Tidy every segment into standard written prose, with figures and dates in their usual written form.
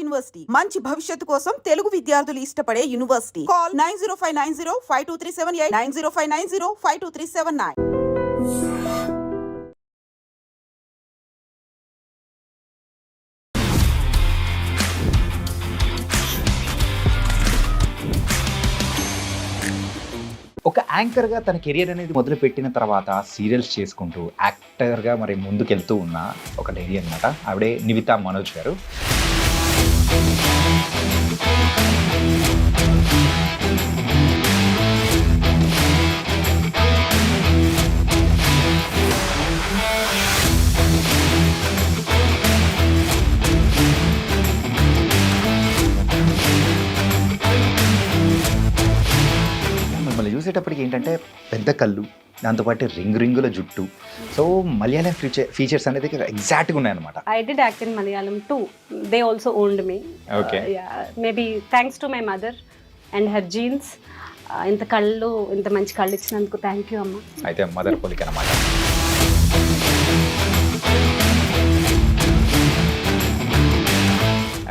University మంచి భవిష్యత్తు కోసం తెలుగు విద్యార్థులు ఇష్టపడే యూనివర్సిటీ. కాల్ 9059052378 9059052379. ఒక యాంకర్గా తన కెరియర్ అనేది మొదలుపెట్టిన తర్వాత సీరియల్స్ చేసుకుంటూ యాక్టర్గా మరి ముందుకెళ్తూ ఉన్న ఒక లేడీ అనమాట. ఆవిడే నివితా మనోజ్ గారు. మిమ్మల్ని చూసేటప్పటికి ఏంటంటే పెద్ద కళ్ళు, దాంతోపాటు రింగుల జుట్టు. సో మలయాళం ఫీచర్స్ అనేది ఎగ్జాక్ట్గా ఉన్నాయన్నమాట. I did act in Malayalam too. They also owned me. Okay. Maybe thanks to my mother and her genes. ఇంత కళ్ళు, ఇంత మంచి కళ్ళు ఇచ్చినందుకు థ్యాంక్ యూ అమ్మ. అయితే మదర్ పోలిక అనమాట.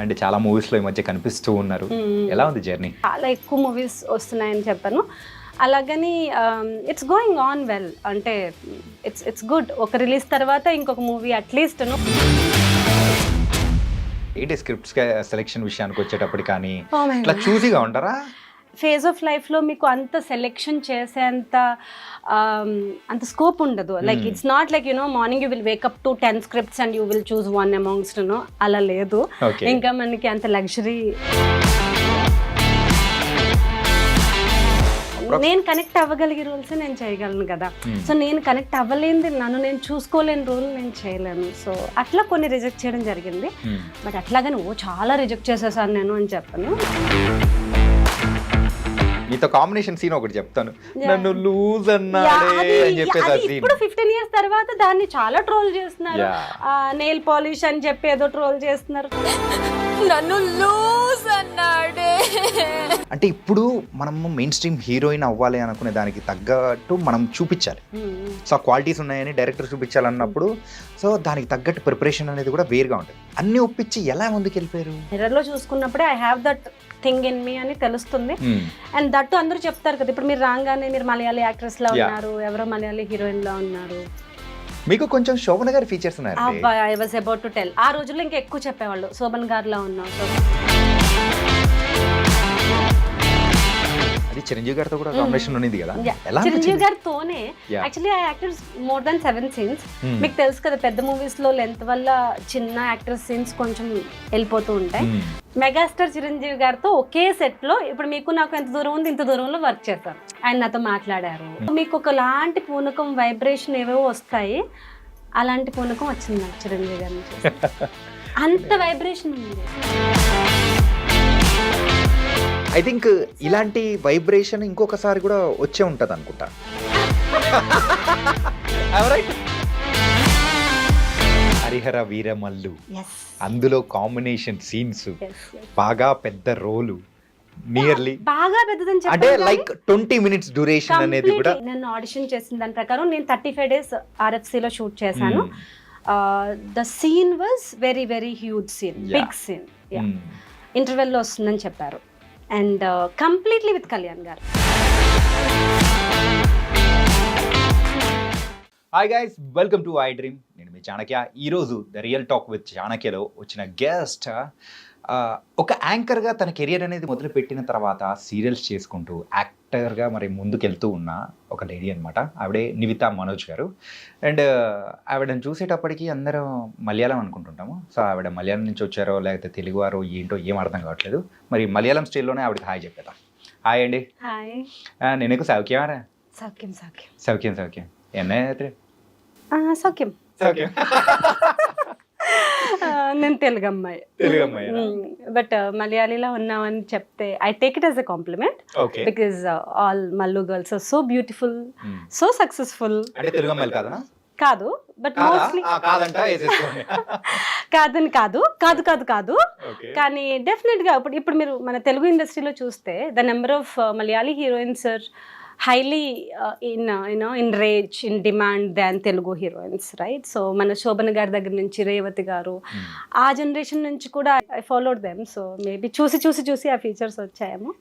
అండ్ చాలా మూవీస్లో ఈ మధ్య కనిపిస్తూ ఉన్నారు. ఎలా ఉంది జర్నీ? చాలా ఎక్కువ మూవీస్ వస్తున్నాయని చెప్పాను. అలాగని ఇట్స్ గోయింగ్ ఆన్ వెల్. అంటే ఇట్స్ గుడ్. ఒక రిలీజ్ తర్వాత ఇంకొక మూవీ అట్లీస్ట్ ఏంటి స్క్రిప్ట్స్ సెలెక్షన్ విషయానికి వచ్చేటప్పుడు కానీ ఇట్లా చూసిగా ఉంటారా? ఫేజ్ ఆఫ్ లైఫ్లో మీకు అంత సెలెక్షన్ చేసేంత అంత స్కోప్ ఉండదు. Like it's not like morning you will wake up to 10 scripts and you will choose one amongst. అలా లేదు. ఇంకా మనకి అంత లగ్జరీ. నేను కనెక్ట్ అవ్వగలిగే రోల్స్ నేను చేయగలను కదా. సో నేను కనెక్ట్ అవ్వలేనిది, నన్ను నేను చూసుకోలేని రోల్ నేను చేయలేను. సో అట్లా కొన్ని రిజెక్ట్ చేయడం జరిగింది. బట్ అట్లాగని చాలా రిజెక్ట్ చేసేసాను నేను అని చెప్పను. నీతో కాంబినేషన్ సీన్ ఒకటి చెప్తాను. నన్ను లూజ్ అన్నాడే అని చెప్పేసి ఇప్పుడు 15 years తర్వాత దాన్ని చాలా ట్రోల్ చేస్తున్నారు. నెయిల్ పాలిష్ అని చెప్పి ఏదో ట్రోల్ చేస్తున్నారు. నన్ను లూజ్ అన్నాడే. అంటే ఇప్పుడు మనం మెయిన్ స్ట్రీమ్ హీరోయిన్ అవ్వాలి అనుకునే దానికి తగ్గట్టు మనం చూపించాలి. సో ఆ క్వాలిటీస్ ఉన్నాయని డైరెక్టర్ చూపించాలన్నప్పుడు సో దానికి తగ్గట్టు ప్రిపరేషన్ అనేది కూడా వేరుగా ఉంటుంది. అన్ని ఒప్పించి ఎలా ముందుకు వెళ్ళిపోయారు? మిర్రర్లో చూసుకున్నప్పుడే I have that thing in me అని తెలుస్తుంది. అండ్ దట్టు అందరూ చెప్తారు కదా, ఇప్పుడు మీరు రాగానే మీరు మలయాళీ యాక్ట్రెస్ లా ఉన్నారు, ఎవరో మలయాళీ హీరోయిన్ లా ఉన్నారు. మీకు కొంచెం శోభన్ గారి ఫీచర్స్ ఉన్నాయి. I was about to tell. ఆ రోజుల్లో ఇంకా ఎక్కువ చెప్పేవాళ్ళు శోభన్ గారిలా ఉన్నాం. అది చిరంజీవి గారితో కూడా కాంబినేషన్ ఉంది కదా. చిరంజీవి గారితోనే actually I acted more than 7 scenes. మీకు తెలుసు కదా, పెద్ద మూవీస్ లో లెంత్ వల్ల చిన్న యాక్టర్ సీన్స్ కొంచెం వెళ్ళిపోతూ ఉంటాయి. మెగాస్టార్ చిరంజీవి గారితో ఒకే సెట్ లో ఇప్పుడు మీకు నాకు ఎంత దూరం ఉంది, ఇంత దూరంలో వర్క్ చేశారు. ఆయన నాతో మాట్లాడారు. మీకు ఒకలాంటి పూనకం, వైబ్రేషన్ ఏవేవో వస్తాయి. అలాంటి పూనకం వచ్చింది నాకు చిరంజీవి గారి నుంచి. అంత వైబ్రేషన్ ఉంది. ఐ థింక్ ఇలాంటి వైబ్రేషన్ ఇంకొకసారి కూడా వచ్చే ఉంటుంది అనుకుంటా. హరిహర వీరమల్లు, అందులో కాంబినేషన్ సీన్స్, బాగా పెద్ద రోలు, నియర్లీ బాగా పెద్దదని అంటే లైక్ 20 minutes డ్యూరేషన్ అనేది కూడా. నేను ఆడిషన్ చేసిన దాని ప్రకారం నేను 35 days RFCలో షూట్ చేశాను. The scene was very very huge scene, big scene. ఇంటర్వెల్లో వస్తుందని చెప్పారు. And completely with Kalyan garu. Hi guys, welcome to I dream. నేను మీ చాణక్య. ఈరోజు ద రియల్ టాక్ విత్ చాణక్యలో వచ్చిన గెస్ట్ ఒక యాంకర్గా తన కెరియర్ అనేది మొదలుపెట్టిన తర్వాత సీరియల్స్ చేసుకుంటూ యాక్టర్గా మరి ముందుకెళ్తూ ఉన్న ఒక లేడీ అనమాట. ఆవిడే నివితా మనోజ్ గారు. అండ్ ఆవిడని చూసేటప్పటికి అందరూ మలయాళం అనుకుంటుంటాము. సో ఆవిడ మలయాళం నుంచి వచ్చారో లేకపోతే తెలుగువారో ఏంటో ఏం అర్థం కావట్లేదు. మరి మలయాళం స్టైల్లోనే ఆవిడకి హాయ్ చెప్పేద్దాం. హాయ్ అండి. హాయ్. నేను సౌఖ్యమారా? సౌఖ్యం సౌఖ్యం సౌఖ్యం సౌఖ్యం. ఎన్న సౌఖ్యం సౌఖ్యం. నేను తెలుగు అమ్మాయి. బట్ మలయాళీలో ఉన్నామని చెప్తే I take it as a compliment. Because all Mallu girls are so beautiful, so successful. కాదు, బట్ మోస్ట్లీ కాదని కాదు కాదు కాదు కాదు కానీ డెఫినెట్ గా ఇప్పుడు మీరు మన తెలుగు ఇండస్ట్రీలో చూస్తే the number of Malayali heroines are highly in rage, in demand than Telugu heroines, right? So మన శోభన గారి దగ్గర నుంచి రేవతి గారు ఆ జనరేషన్ నుంచి కూడా I followed them. So maybe చూసి ఆ ఫీచర్స్ వచ్చాయేమో.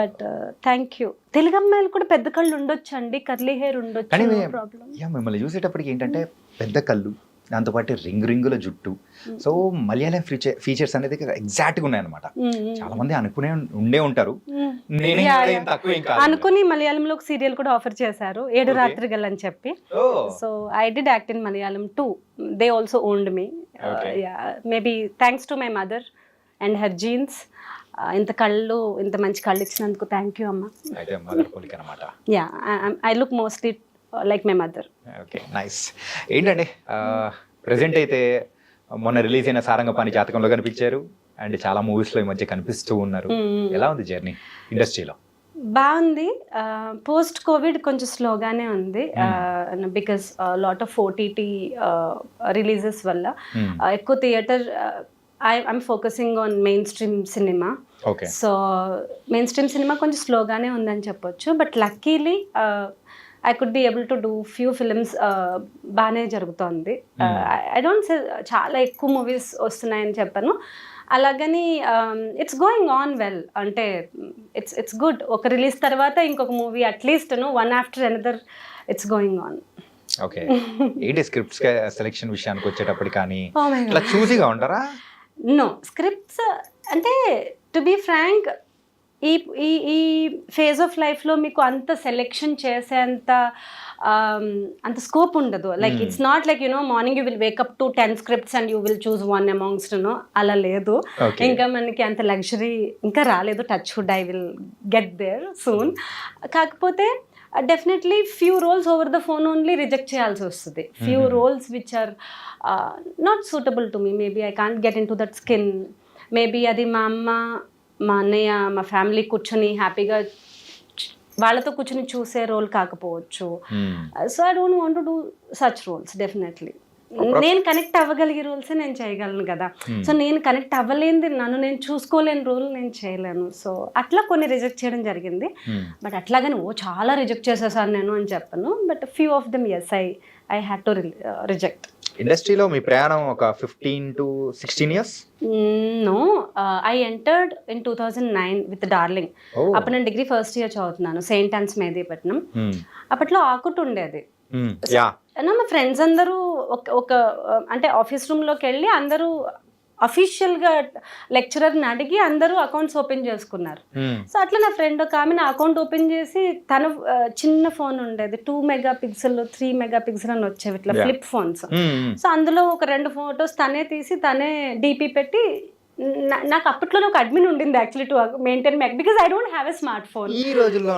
But thank you. తెలుగు అమ్మాయిలు కూడా పెద్ద కళ్ళు ఉండొచ్చు అండి, కర్లీ హెయిర్ ఉండొచ్చు, ప్రాబ్లం. మిమ్మల్ని చూసేటప్పటికి ఏంటంటే పెద్ద కళ్ళు, దాంతోపాటు రింగుల జుట్టు, సో మలయాళం ఫీచర్స్ అనేది ఎగ్జాక్ట్గా ఉన్నాయన్నమాట. చాలా మంది అనుకునే ఉండే ఉంటారు, నేనే తక్కువ ఏం కాదు అనుకుని మలయాళంలో ఒక సీరియల్ కూడా ఆఫర్ చేశారు, 7 రాత్రిగల్ అని చెప్పి. So I did act in Malayalam two. They also owned me. Maybe thanks to my mother and her jeans. ఇంత మంచి కళ్ళు ఇచ్చినందుకు థ్యాంక్ యూ అమ్మ. అయితే మదర్ పోలిక అన్నమాట. Yeah, I look mostly like my mother. Okay, nice. ఏంటండి ప్రెసెంట్ అయితే మొన్న రిలీజ్ అయిన సారంగపాణి జాతకంలో కనిపించారు అండ్ చాలా మూవీస్లో ఈ మధ్య కనిపిస్తూ ఉన్నారు. ఎలా ఉంది జర్నీ ఇండస్ట్రీలో? బాగుంది. పోస్ట్ కోవిడ్ కొంచెం స్లోగానే ఉంది, because lot of OTT releases వల్ల. ఎక్కువ theatre I'm focusing on main stream cinema. So main stream cinema కొంచెం స్లోగానే ఉందని చెప్పొచ్చు. But luckily I could be able to do few films. బాగానే జరుగుతోంది. ఐ డోంట్ సే చాలా ఎక్కువ మూవీస్ వస్తున్నాయని చెప్పాను, అలాగని ఇట్స్ గోయింగ్ ఆన్ వెల్. అంటే ఇట్స్ గుడ్. ఒక రిలీజ్ తర్వాత ఇంకొక movie at least one after another it's going on. Okay, ఏంటి స్క్రిప్ట్స్ సెలెక్షన్ విషయానికి వచ్చేటప్పుడు కానీ ఇట్లా చూసిగా ఉంటారా? నో, స్క్రిప్ట్స్ అంటే టు బీ ఫ్రాంక్ ఈ ఈ ఈ ఫేజ్ ఆఫ్ లైఫ్లో మీకు అంత సెలెక్షన్ చేసేంత అంత స్కోప్ ఉండదు. Like it's not like morning you will wake up to 10 scripts and you will choose one amongst. అలా లేదు. ఇంకా మనకి అంత లగ్జరీ ఇంకా రాలేదు. Touch wood, I will get there soon. కాకపోతే definitely few roles over the phone only reject చేయాల్సి వస్తుంది. Few roles which are not suitable to me. Maybe I can't get into that skin. Maybe అది మా అమ్మ, మా అన్నయ్య, మా family కూర్చొని హ్యాపీగా వాళ్ళతో కూర్చొని చూసే రోల్ కాకపోవచ్చు. So I don't want to do such roles. Definitely నేను కనెక్ట్ అవ్వగలిగే రోల్సే నేను చేయగలను కదా. సో నేను కనెక్ట్ అవ్వలేనిది, నన్ను నేను చూసుకోలేని రోల్ నేను చేయలేను. సో అట్లా కొన్ని రిజెక్ట్ చేయడం జరిగింది. బట్ అట్లాగని చాలా రిజెక్ట్ చేసేసాను నేను అని చెప్పను. But few of them as I had to reject. ఇండస్ట్రీలో మీ ప్రయాణం ఒక 15 to 16 years? No, I entered in 2009 with Darling. అప్పుడు నేను డిగ్రీ ఫస్ట్ ఇయర్ చదువుతున్నాను, సెయింట్ ఆన్స్ మెహదీపట్నం. అప్పట్లో ఆకుట్ ఉండేది. మా ఫ్రెండ్స్ అందరూ ఒక అంటే ఆఫీస్ రూమ్లోకి వెళ్ళి అందరూ అఫీషియల్గా లెక్చరర్ని అడిగి అందరూ అకౌంట్స్ ఓపెన్ చేసుకున్నారు. సో అట్లా నా ఫ్రెండ్ ఒక ఆమె నా అకౌంట్ ఓపెన్ చేసి తను చిన్న ఫోన్ ఉండేది, 2 megapixel 3 megapixel అని వచ్చేవి ఇట్లా ఫ్లిప్ ఫోన్స్. సో అందులో ఒక 2 photos తనే తీసి తనే DP పెట్టి, నాకు అప్పట్లోనే ఒక అడ్మిన్ ఉండింది actually to maintain because I don't have a smart phone. ఈ రోజుల్లో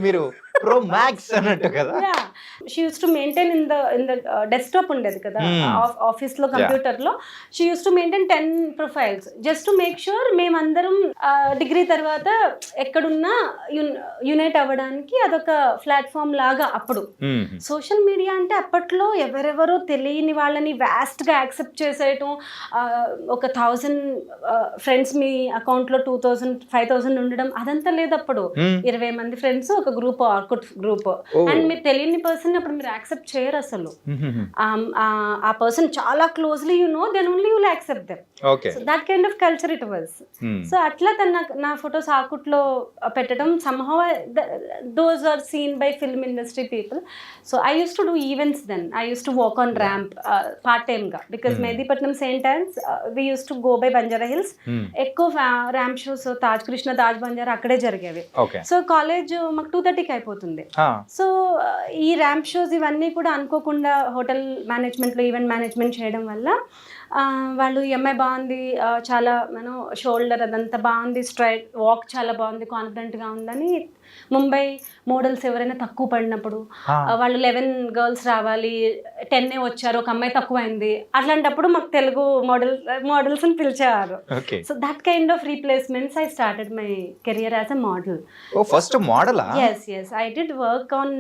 మీరు ప్రో మ్యాక్స్ అన్నట్టు కదా. She use to maintain in the desktop ఉండేది కదా ఆఫీస్ లో, కంప్యూటర్ లో. She use to maintain 10 profiles just to make sure మేమందరం డిగ్రీ తర్వాత ఎక్కడున్నా యునైట్ అవ్వడానికి అదొక ప్లాట్ఫామ్ లాగా. అప్పుడు సోషల్ మీడియా అంటే అప్పట్లో ఎవరెవరో తెలియని వాళ్ళని వ్యాస్ట్ గా యాక్సెప్ట్ చేసేయటం. ఒక 1000 ఫ్రెండ్స్ మీ అకౌంట్ లో 2000 5000 ఉండడం అదంతా లేదు. అప్పుడు 20 మంది ఫ్రెండ్స్, ఒక గ్రూప్, ఆర్కుట్ గ్రూప్. అండ్ మీరు తెలియని పర్సన్ అప్పుడు మీరు యాక్సెప్ట్ చేయరు అసలు. ఆ పర్సన్ చాలా closely then only you will accept them. So that kind of culture it was. So అట్లా నా ఫొటోస్ ఆర్కుట్ లో పెట్టడం somehow those are seen by film industry people. So I used to do events then. I used to walk on ramp part time ga, because Medipatnam St. Anne's we used to go by Banjara Hills. ఎక్కువ ramp shows Taj Krishna, Taj Banjara అక్కడే జరిగేవి. So college మాకు 2:30కి అయిపోతుంది. So ఈ ramp shows ఇవన్నీ కూడా అనుకోకుండా hotel మేనేజ్మెంట్లో ఈవెంట్ మేనేజ్మెంట్ చేయడం వల్ల వాళ్ళు ఈ అమ్మాయి బాగుంది, చాలా షోల్డర్ అదంతా బాగుంది, స్ట్రైట్ వాక్ చాలా బాగుంది, కాన్ఫిడెంట్గా ఉందని ముంబై మోడల్స్ ఎవరైనా తక్కువ పడినప్పుడు వాళ్ళు 11 girls రావాలి, 10 వచ్చారు, ఒక అమ్మాయి తక్కువైంది, అట్లాంటప్పుడు మాకు తెలుగు మోడల్స్ అని పిలిచేవారు. So that kind of replacements I started my career as a model. First model? yes I did work on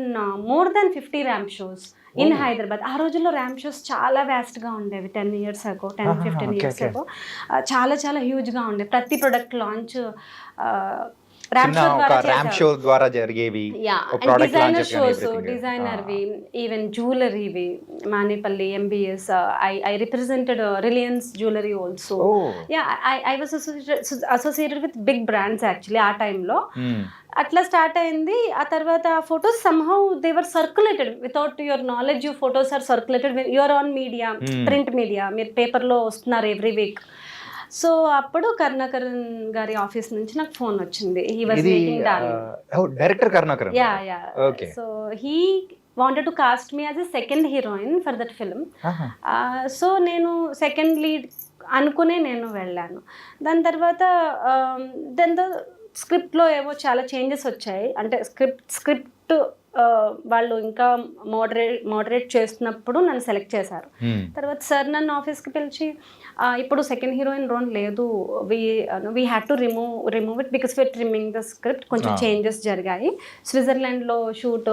more than 50 ramp shows in Hyderabad. ఆ రోజుల్లో ర్యాంప్ షోస్ చాలా వ్యాస్ట్గా ఉండేవి. 10 years ago 10-15 years ago చాలా చాలా హ్యూజ్గా ఉండేవి. ప్రతి product launch చిన్న ఒక ర్యాంప్ షో ద్వారా జరిగేవి, ఒక product డిజైనర్ launches కానీ షోస్, everything. డిజైనర్వి, ఈవెన్ జ్యువెలరీవి, Manepally MBS, I represented Reliance jewellery also. Oh. I was associated with big brands actually ఆ టైంలో. Hmm. అట్లా స్టార్ట్ అయింది. ఆ తర్వాత photos somehow they were circulated without your knowledge. You photos are circulated your on media, print media, మీరు పేపర్లో వస్తున్నారు every week. So అప్పుడు కరుణాకరన్ గారి ఆఫీస్ నుంచి నాకు ఫోన్ వచ్చింది. హీ వాజ్ ఇది making darling. Director Karunakaran. Yeah. Okay. So he wanted to cost me as a second heroine for that film. So నేను సెకండ్ లీడ్ అనుకునే నేను వెళ్ళాను. దాని తర్వాత దాని స్క్రిప్ట్లో ఏవో చాలా చేంజెస్ వచ్చాయి. అంటే స్క్రిప్ట్ వాళ్ళు ఇంకా మోడరేట్ చేస్తున్నప్పుడు నన్ను సెలెక్ట్ చేశారు. తర్వాత సార్ నన్ను ఆఫీస్కి పిలిచి ఇప్పుడు సెకండ్ హీరోయిన్ రోల్ లేదు, we had to remove it because we are trimming the script. కొంచెం చేంజెస్ జరిగాయి. స్విట్జర్లాండ్లో షూట్,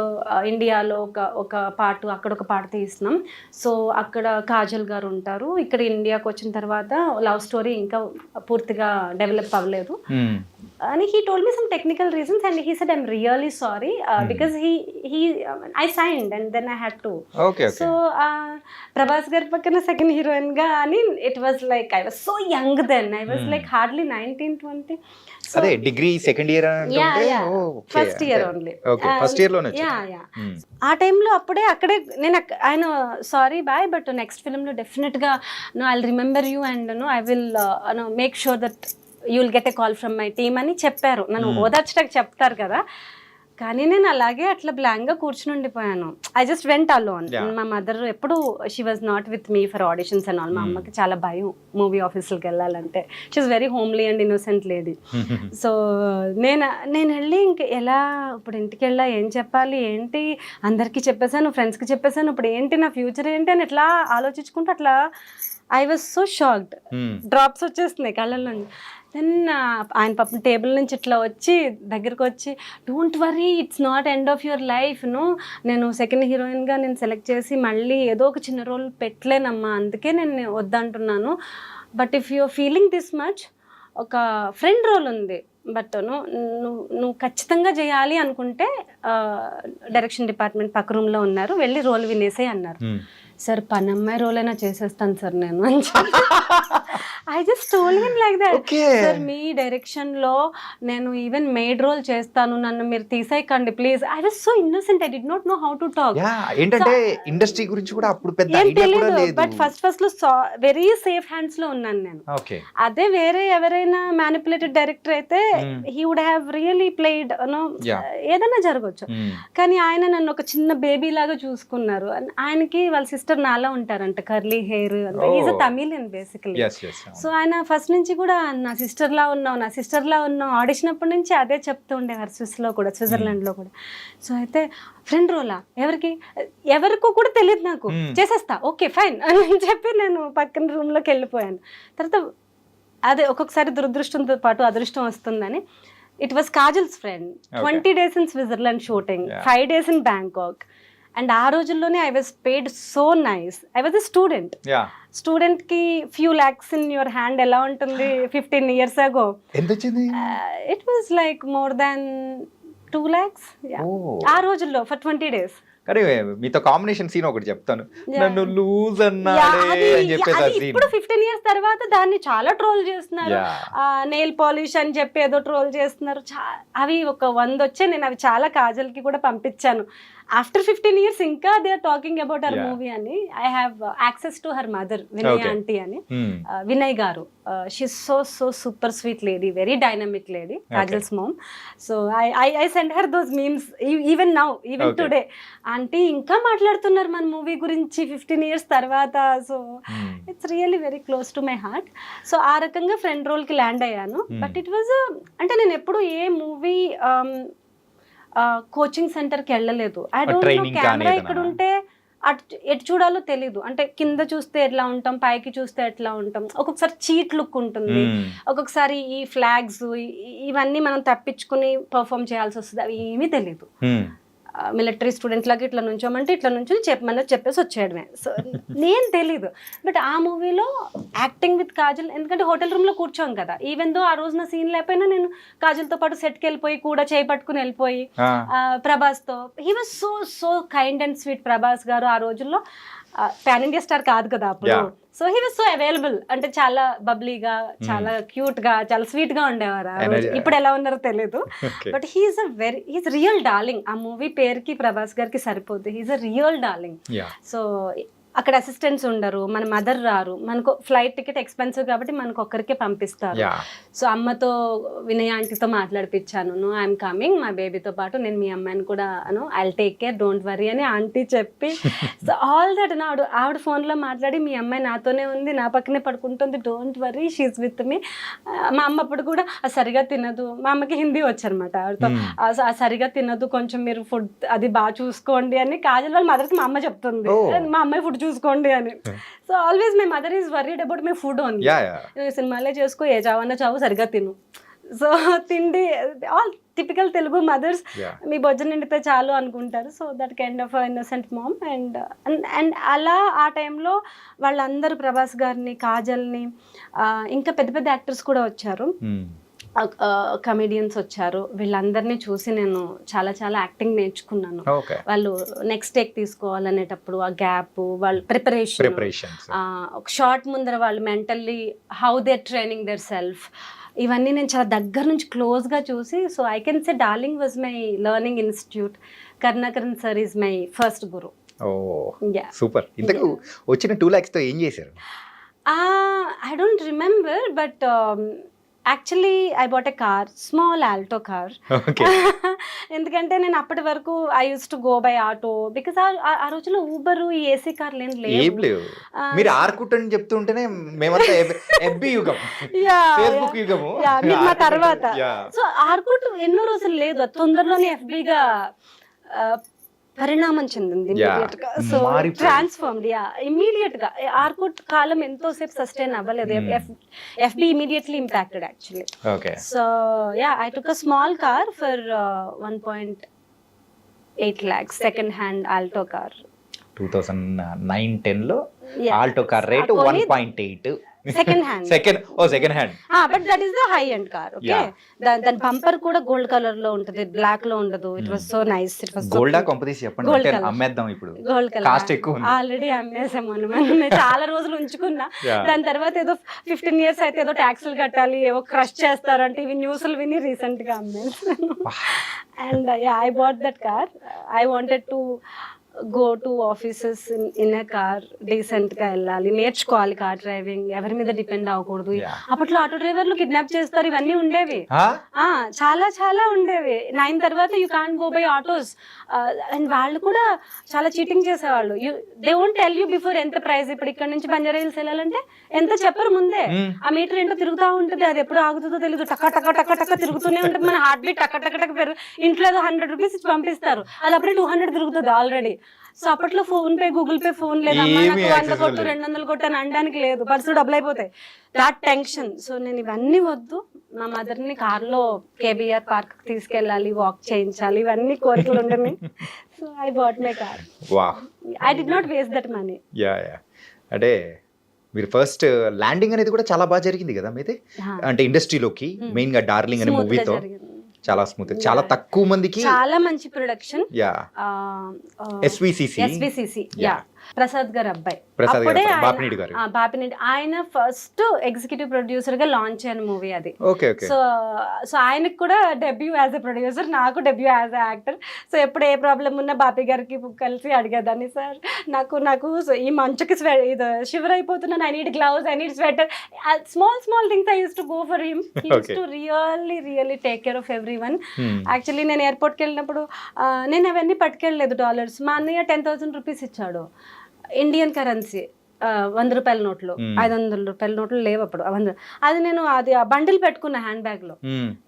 ఇండియాలో ఒక పార్ట్, అక్కడ ఒక పార్ట్ తీస్తున్నాం. సో అక్కడ కాజల్ గారు ఉంటారు, ఇక్కడ ఇండియాకి వచ్చిన తర్వాత లవ్ స్టోరీ ఇంకా పూర్తిగా డెవలప్ అవ్వలేదు అని he told me some technical reasons and he said I'm really sorry because I signed and then I had to. Okay. So Prabhas గారి పక్కన సెకండ్ హీరోయిన్ గా అని it was like I was so young then. I was like hardly 19-20. So అదే degree second year first year only. First year లోనే ఆ టైంలో అక్కడే నేను ఆయన సారీ బాయ్ బట్ నెక్స్ట్ ఫిల్మ్లో డెఫినెట్గా I will remember you and I will make sure that you will get a call from my team అని చెప్పారు. నన్ను ఓదార్చడానికి చెప్తారు కదా, కానీ నేను అలాగే అట్లా బ్లాంక్గా కూర్చుని ఉండిపోయాను. I just went alone. మా మదర్ ఎప్పుడు she was not with me for auditions and all. మా అమ్మకి చాలా భయం మూవీ ఆఫీసులకి వెళ్ళాలంటే. She is very homely and innocent lady. So నేను వెళ్ళి ఇంక ఎలా ఇప్పుడు ఇంటికి వెళ్ళా, ఏం చెప్పాలి, ఏంటి అందరికీ చెప్పేశాను, ఫ్రెండ్స్కి చెప్పేశాను, ఇప్పుడు ఏంటి నా ఫ్యూచర్ ఏంటి అని ఎట్లా ఆలోచించుకుంటూ అట్లా I was so shocked. Drops వచ్చేస్తున్నాయి కళ్ళల్లో. దెన్ ఆయన పాపం టేబుల్ నుంచి ఇట్లా వచ్చి దగ్గరకు వచ్చి, don't worry, it's not end of your life. నేను సెకండ్ హీరోయిన్గా నేను సెలెక్ట్ చేసి మళ్ళీ ఏదో ఒక చిన్న రోల్ పెట్టలేనమ్మా, అందుకే నేను వద్దంటున్నాను. But if you're feeling this much, ఒక ఫ్రెండ్ రోల్ ఉంది, బట్ నువ్వు ఖచ్చితంగా చేయాలి అనుకుంటే డైరెక్షన్ డిపార్ట్మెంట్ పక్క రూమ్లో ఉన్నారు, వెళ్ళి రోల్ వినేసే అన్నారు. సార్ పనమ్మాయి రోల్ అయినా చేసేస్తాను సార్ నేను అని I just told him like that. Sir మీ డైరెక్షన్ లో నేను ఈవెన్ మేడ్ రోల్ చేస్తాను, నన్ను మీరు తీసేయకండి please. I was so innocent, I did not know how to talk. ఏంటంటే ఇండస్ట్రీ గురించి కూడా అప్పుడు పెద్ద ఏం ఐడియా కూడా తెలియదు. లేదు. బట్ ఫస్ట్ లో వెరీ సేఫ్ హ్యాండ్స్ లో ఉన్నాను నేను. ఓకే. అదే వేరే ఎవరైనా మ్యానిపులేటెడ్ డైరెక్టర్ అయితే he would have really played ఏదైనా జరగచ్చు. కానీ ఆయన నన్ను ఒక చిన్న బేబీ లాగా చూసుకున్నారు. ఆయనకి వాళ్ళ సిస్టర్ నాలా ఉంటారంట, curly hair. Is a Tamilian basically. So ఆయన ఫస్ట్ నుంచి కూడా నా సిస్టర్ లా ఉన్నావు ఆడిషన్ అప్పటి నుంచి అదే చెప్తూ ఉండేవారు. స్విస్లో కూడా, స్విట్జర్లాండ్ లో కూడా. సో అయితే ఫ్రెండ్ రోలా ఎవరికో కూడా తెలియదు నాకు, చేసేస్తా ఓకే ఫైన్ అని చెప్పి నేను పక్కన రూమ్ లోకి వెళ్ళిపోయాను. తర్వాత అదే ఒక్కొక్కసారి దురదృష్టంతో పాటు అదృష్టం వస్తుందని, it was Kajal's friend. 20 days in Switzerland shooting, 5 days in Bangkok. And ఆ రోజుల్లోనే I was paid so nice. I was a student కి few lakhs in your hand ఎలా ఉంటుంది 15 years ago? ఎంత వచ్చింది? It was like more than 2 lakhs ఆ రోజుల్లో for 20 days. కానీ మీతో కాంబినేషన్ సీన్ ఒకటి చెప్తాను. నన్ను లూజ్ అన్నాడే అని చెప్పేసి ఇప్పుడు 15 years తర్వాత దాన్ని చాలా ట్రోల్ చేస్తున్నారు. నెయిల్ పాలిష్ అని చెప్పి ఏదో ట్రోల్ చేస్తున్నారు. అవి ఒక 100 వచ్చాయి. నేను అవి చాలా కాజల్కి కూడా పంపించాను. ఆఫ్టర్ 15 years ఇంకా they are talking about our movie అని. I have access to her mother, Vinay aunty అని, Vinay garu. She so super sweet lady, very dynamic lady, Kajal's mom. So I send her those memes even now, even today. Aunty ఇంకా మాట్లాడుతున్నారు మన movie గురించి 15 years తర్వాత. So it's really very close to my heart. So ఆ రకంగా friend రోల్కి land అయ్యాను. But it was అంటే నేను ఎప్పుడు ఏ మూవీ కోచింగ్ సెంటర్కి వెళ్ళలేదు. ఐ డోంట్ నో కెమెరా ఇక్కడ ఉంటే ఎటు చూడాలో తెలీదు. అంటే కింద చూస్తే ఎట్లా ఉంటాం, పైకి చూస్తే ఎట్లా ఉంటాం. ఒక్కొక్కసారి చీట్ లుక్ ఉంటుంది, ఒక్కొక్కసారి ఈ ఫ్లాగ్స్ ఇవన్నీ మనం తప్పించుకుని పర్ఫామ్ చేయాల్సి వస్తుంది. అవి ఏమీ తెలీదు. మిలిటరీ స్టూడెంట్ లాగా ఇట్లా నుంచోమంటే ఇట్లా నుంచి చెప్పేసి వచ్చేయడమే. సో నేను తెలీదు. బట్ ఆ మూవీలో యాక్టింగ్ విత్ కాజల్, ఎందుకంటే హోటల్ రూమ్లో కూర్చోం కదా, ఈవెన్ దో ఆ రోజు నా సీన్ లేకపోయినా నేను కాజల్తో పాటు సెట్కి వెళ్ళిపోయి కూడా చేయి పట్టుకుని వెళ్ళిపోయి ప్రభాస్తో, he was so so kind and sweet. Prabhas garu ఆ రోజుల్లో పాన్ ఇండియా స్టార్ కాదు కదా అప్పుడు. So he was so available, అంటే చాలా బబ్లీగా, చాలా క్యూట్ గా, చాలా స్వీట్ గా ఉండేవారు ఆ రోజు. ఇప్పుడు ఎలా ఉన్నారో తెలియదు, బట్ హీఈస్ రియల్ డార్లింగ్. ఆ మూవీ పేరుకి ప్రభాస్ గారికి సరిపోద్ది, he's a real darling. So అక్కడ అసిస్టెంట్స్ ఉండరు, మన మదర్ రారు, మనకు ఫ్లైట్ టికెట్ ఎక్స్పెన్సివ్ కాబట్టి మనకు ఒక్కరికే పంపిస్తారు. సో అమ్మతో వినయ్ ఆంటీతో మాట్లాడిపించాను, నో ఐఎమ్ కమింగ్, మా బేబీతో పాటు నేను మీ అమ్మాయిని కూడా I take care, don't worry అని ఆంటీ చెప్పి, సో ఆల్ దట్ ఆవిడ ఫోన్లో మాట్లాడి మీ అమ్మాయి నాతోనే ఉంది, నా పక్కనే పడుకుంటుంది, don't worry, she is with me. మా అమ్మ అప్పుడు కూడా సరిగా తినదు, మా అమ్మకి హిందీ వచ్చనమాట, ఆవిడతో సరిగా తినదు, కొంచెం మీరు ఫుడ్ అది బాగా చూసుకోండి అని కాజల్ వాళ్ళ మదర్కి మా అమ్మ చెప్తుంది, మా అమ్మాయి ఫుడ్ చూసుకోండి అని. So always my mother is worried about my food only. సినిమాలే చేసుకో, ఏ చావన్నా చావు, సరిగా తిను. సో తిండి ఆల్ టిపికల్ తెలుగు మదర్స్, మీ భోజనం నిండితే చాలు అనుకుంటారు. So that kind of innocent mom. And అలా ఆ టైంలో వాళ్ళందరూ ప్రభాస్ గారిని, కాజల్ని, ఇంకా పెద్ద పెద్ద యాక్టర్స్ కూడా వచ్చారు, కమెడియన్స్ వచ్చారు. వీళ్ళందరినీ చూసి నేను చాలా చాలా యాక్టింగ్ నేర్చుకున్నాను. వాళ్ళు నెక్స్ట్ టేక్ తీసుకోవాలనేటప్పుడు ఆ గ్యాప్, వాళ్ళ ప్రిపరేషన్, ఒక షార్ట్ ముందర వాళ్ళు mentally how they training there self, ఇవన్నీ నేను చాలా దగ్గర నుంచి క్లోజ్గా చూసి. So I can say darling was my learning institute. Karunakaran sir is my first Guru. Super. ఇంతకు వచ్చిన 2 lakhs తో ఏం చేశారు? I don't remember, but actually I bought a car, small Alto car. ఎందుకంటే నేను అప్పటి వరకు I use to go by auto, because ఆ రోజుల్లో ఊబర్, ఈ ఏసీ కార్లు ఏం లేవు. మీరు ఆర్కుట్ అని చెప్తుంటేనే మేమంతా ఎఫ్బి యుగం, ఫేస్బుక్ యుగము మా తర్వాత. సో ఆర్కుట్ ఎన్నో రోజులు లేదు, తొందరలోనే ఎఫ్బిగా పరిణామం చెందింది, సో ట్రాన్స్ఫార్మ్డ్. ఇమీడియట్ గా ఆర్కుట్ కాలం ఎంతోసేపు సస్టైన్ అవ్వలేదు, FB immediately impacted actually. So I took a small car for 1.8 lakhs, second hand Alto car. 2009-10 లో Alto car rate 1.8 second hand. Second hand, but that is the high end car. Okay, దాని bumper కూడా gold colour లో ఉంటది, black లో ఉండదు. It was so nice. It was gold కొంపదీసి చెప్పండి, అంటే అమ్మేద్దాం ఇప్పుడు. గోల్డ్ కలర్ కాస్ట్ ఎక్కువ ఉంది, ఆల్రెడీ అమ్మేసాము. నేను చాలా రోజులు ఉంచుకున్నా. దాని తర్వాత ఏదో 15 years అయితే ఏదో ట్యాక్స్లు కట్టాలి, ఏవో క్రష్ చేస్తారు అంటే ఇవి న్యూస్లు విని రీసెంట్ గా అమ్మేసాను. And I bought that car. I wanted to go to offices in a car, decent గా వెళ్ళాలి, నేర్చుకోవాలి కార్ డ్రైవింగ్, ఎవరి మీద డిపెండ్ అవ్వకూడదు. అప్పట్లో ఆటో డ్రైవర్లు కిడ్నాప్ చేస్తారు, ఇవన్నీ ఉండేవి, చాలా చాలా ఉండేవి. 9 తర్వాత you can't go by autos. And వాళ్ళు కూడా చాలా చీటింగ్ చేసేవాళ్ళు. They won't tell you before ఎంత ప్రైస్. ఇప్పుడు ఇక్కడ నుంచి బంజారా హిల్స్ వెళ్ళాలంటే ఎంత చెప్పరు ముందే. ఆ మీటర్ ఏంటో తిరుగుతూ ఉంటుంది, అది ఎప్పుడు ఆగుతుందో తెలియదు, టక్క టక్క టక్క టక్క తిరుగుతూనే ఉంటుంది. మన హార్ట్ బీట్ టక్క టక్క టక్క పెరుగు. ఇంట్లో ఏదో 100 rupees ఇచ్చి పంపిస్తారు, అది అప్పుడే 200 తిరుగుతుంది ఆల్రెడీ. సో అప్పట్లో phone pay, Google pay phone లేదు, అమ్మా నాకు 100 కొట్టు 200 కొట్టు అని అనడానికి లేదు, పర్సు డబ్బులు అయిపోతాయి, దాట్ టెన్షన్. సో నేను ఇవన్నీ వద్దు, మా మదర్ని కార్లో కేబీఆర్ పార్క్ తీసుకెళ్ళాలి, వాక్ చేయించాలి, ఇవన్నీ కోరికలు ఉండని. So I bought my car. I did not waste that money. అంటే మీరు ఫస్ట్ ల్యాండింగ్ అనేది కూడా చాలా బాగా జరిగింది కదా మీది, అంటే ఇండస్ట్రీలోకి మెయిన్ గా డార్లింగ్ అనే మూవీతో. చాలా స్మూత్, చాలా తక్కువ మందికి, చాలా మంచి ప్రొడక్షన్. ఎస్విసిసి ప్రసాద్ గారు అబ్బాయి, బాపినేని, ఆయన ఫస్ట్ ఎగ్జిక్యూటివ్ ప్రొడ్యూసర్ గా లాంచ్ అయిన మూవీ అది. సో ఆయనకు కూడా డెబ్యూ యాజ్ ఎ ప్రొడ్యూసర్, నాకు debut as a actor. So ఎప్పుడు ఏ ప్రాబ్లం ఉన్నా బాపి గారికి కలిసి అడిగేదాన్ని, సార్ నాకు ఈ మంచుకి ఇది షివర్ అయిపోతున్నాను, I need gloves, I need sweater, small things I use to go for him. He use to really take care of everyone. Actually నేను ఎయిర్పోర్ట్కి వెళ్ళినప్పుడు నేను అవన్నీ పట్టుకెళ్ళలేదు డాలర్స్. మా అన్నయ్య 10,000 rupees ఇచ్చాడు, ఇండియన్ కరెన్సీ, 100 రూపాయల నోట్లు, 500 రూపాయల నోట్లు లేవు అప్పుడు. అది నేను ఆ బండిల్ పెట్టుకున్న హ్యాండ్ బ్యాగ్ లో.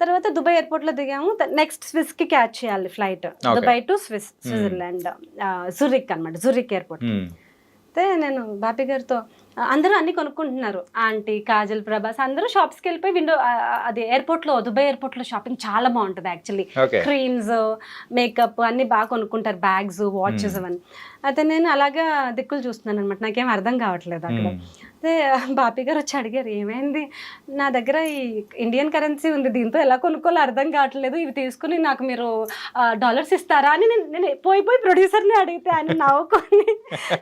తర్వాత దుబాయ్ ఎయిర్పోర్ట్ లో దిగాము, నెక్స్ట్ స్విస్ కి క్యాచ్ చేయాలి ఫ్లైట్, దుబాయ్ టు స్విట్జర్లాండ్, జురిక్ అనమాట, జురిక్ ఎయిర్పోర్ట్. అయితే నేను బాపి గారితో అందరూ అన్ని కొనుక్కుంటున్నారు. ఆంటీ, కాజల్, ప్రభాస్ అందరూ షాప్స్కి వెళ్ళిపోయి అది ఎయిర్పోర్ట్లో, దుబాయ్ ఎయిర్పోర్ట్లో షాపింగ్ చాలా బాగుంటుంది యాక్చువల్లీ. Okay. క్రీమ్స్, మేకప్ అన్ని బాగా కొనుక్కుంటారు, బ్యాగ్స్, వాచెస్ అవన్నీ. అయితే నేను అలాగా దిక్కులు చూస్తున్నాను అనమాట, నాకేం అర్థం కావట్లేదు అక్కడ. అదే బాపీ గారు వచ్చి అడిగారు, ఏమైంది, నా దగ్గర ఈ ఇండియన్ కరెన్సీ ఉంది, దీంతో ఎలా కొనుక్కోవాలో అర్థం కావట్లేదు, ఇవి తీసుకుని నాకు మీరు డాలర్స్ ఇస్తారా అని నేను పోయి ప్రొడ్యూసర్ని అడిగితే ఆయన నవ్వుకొని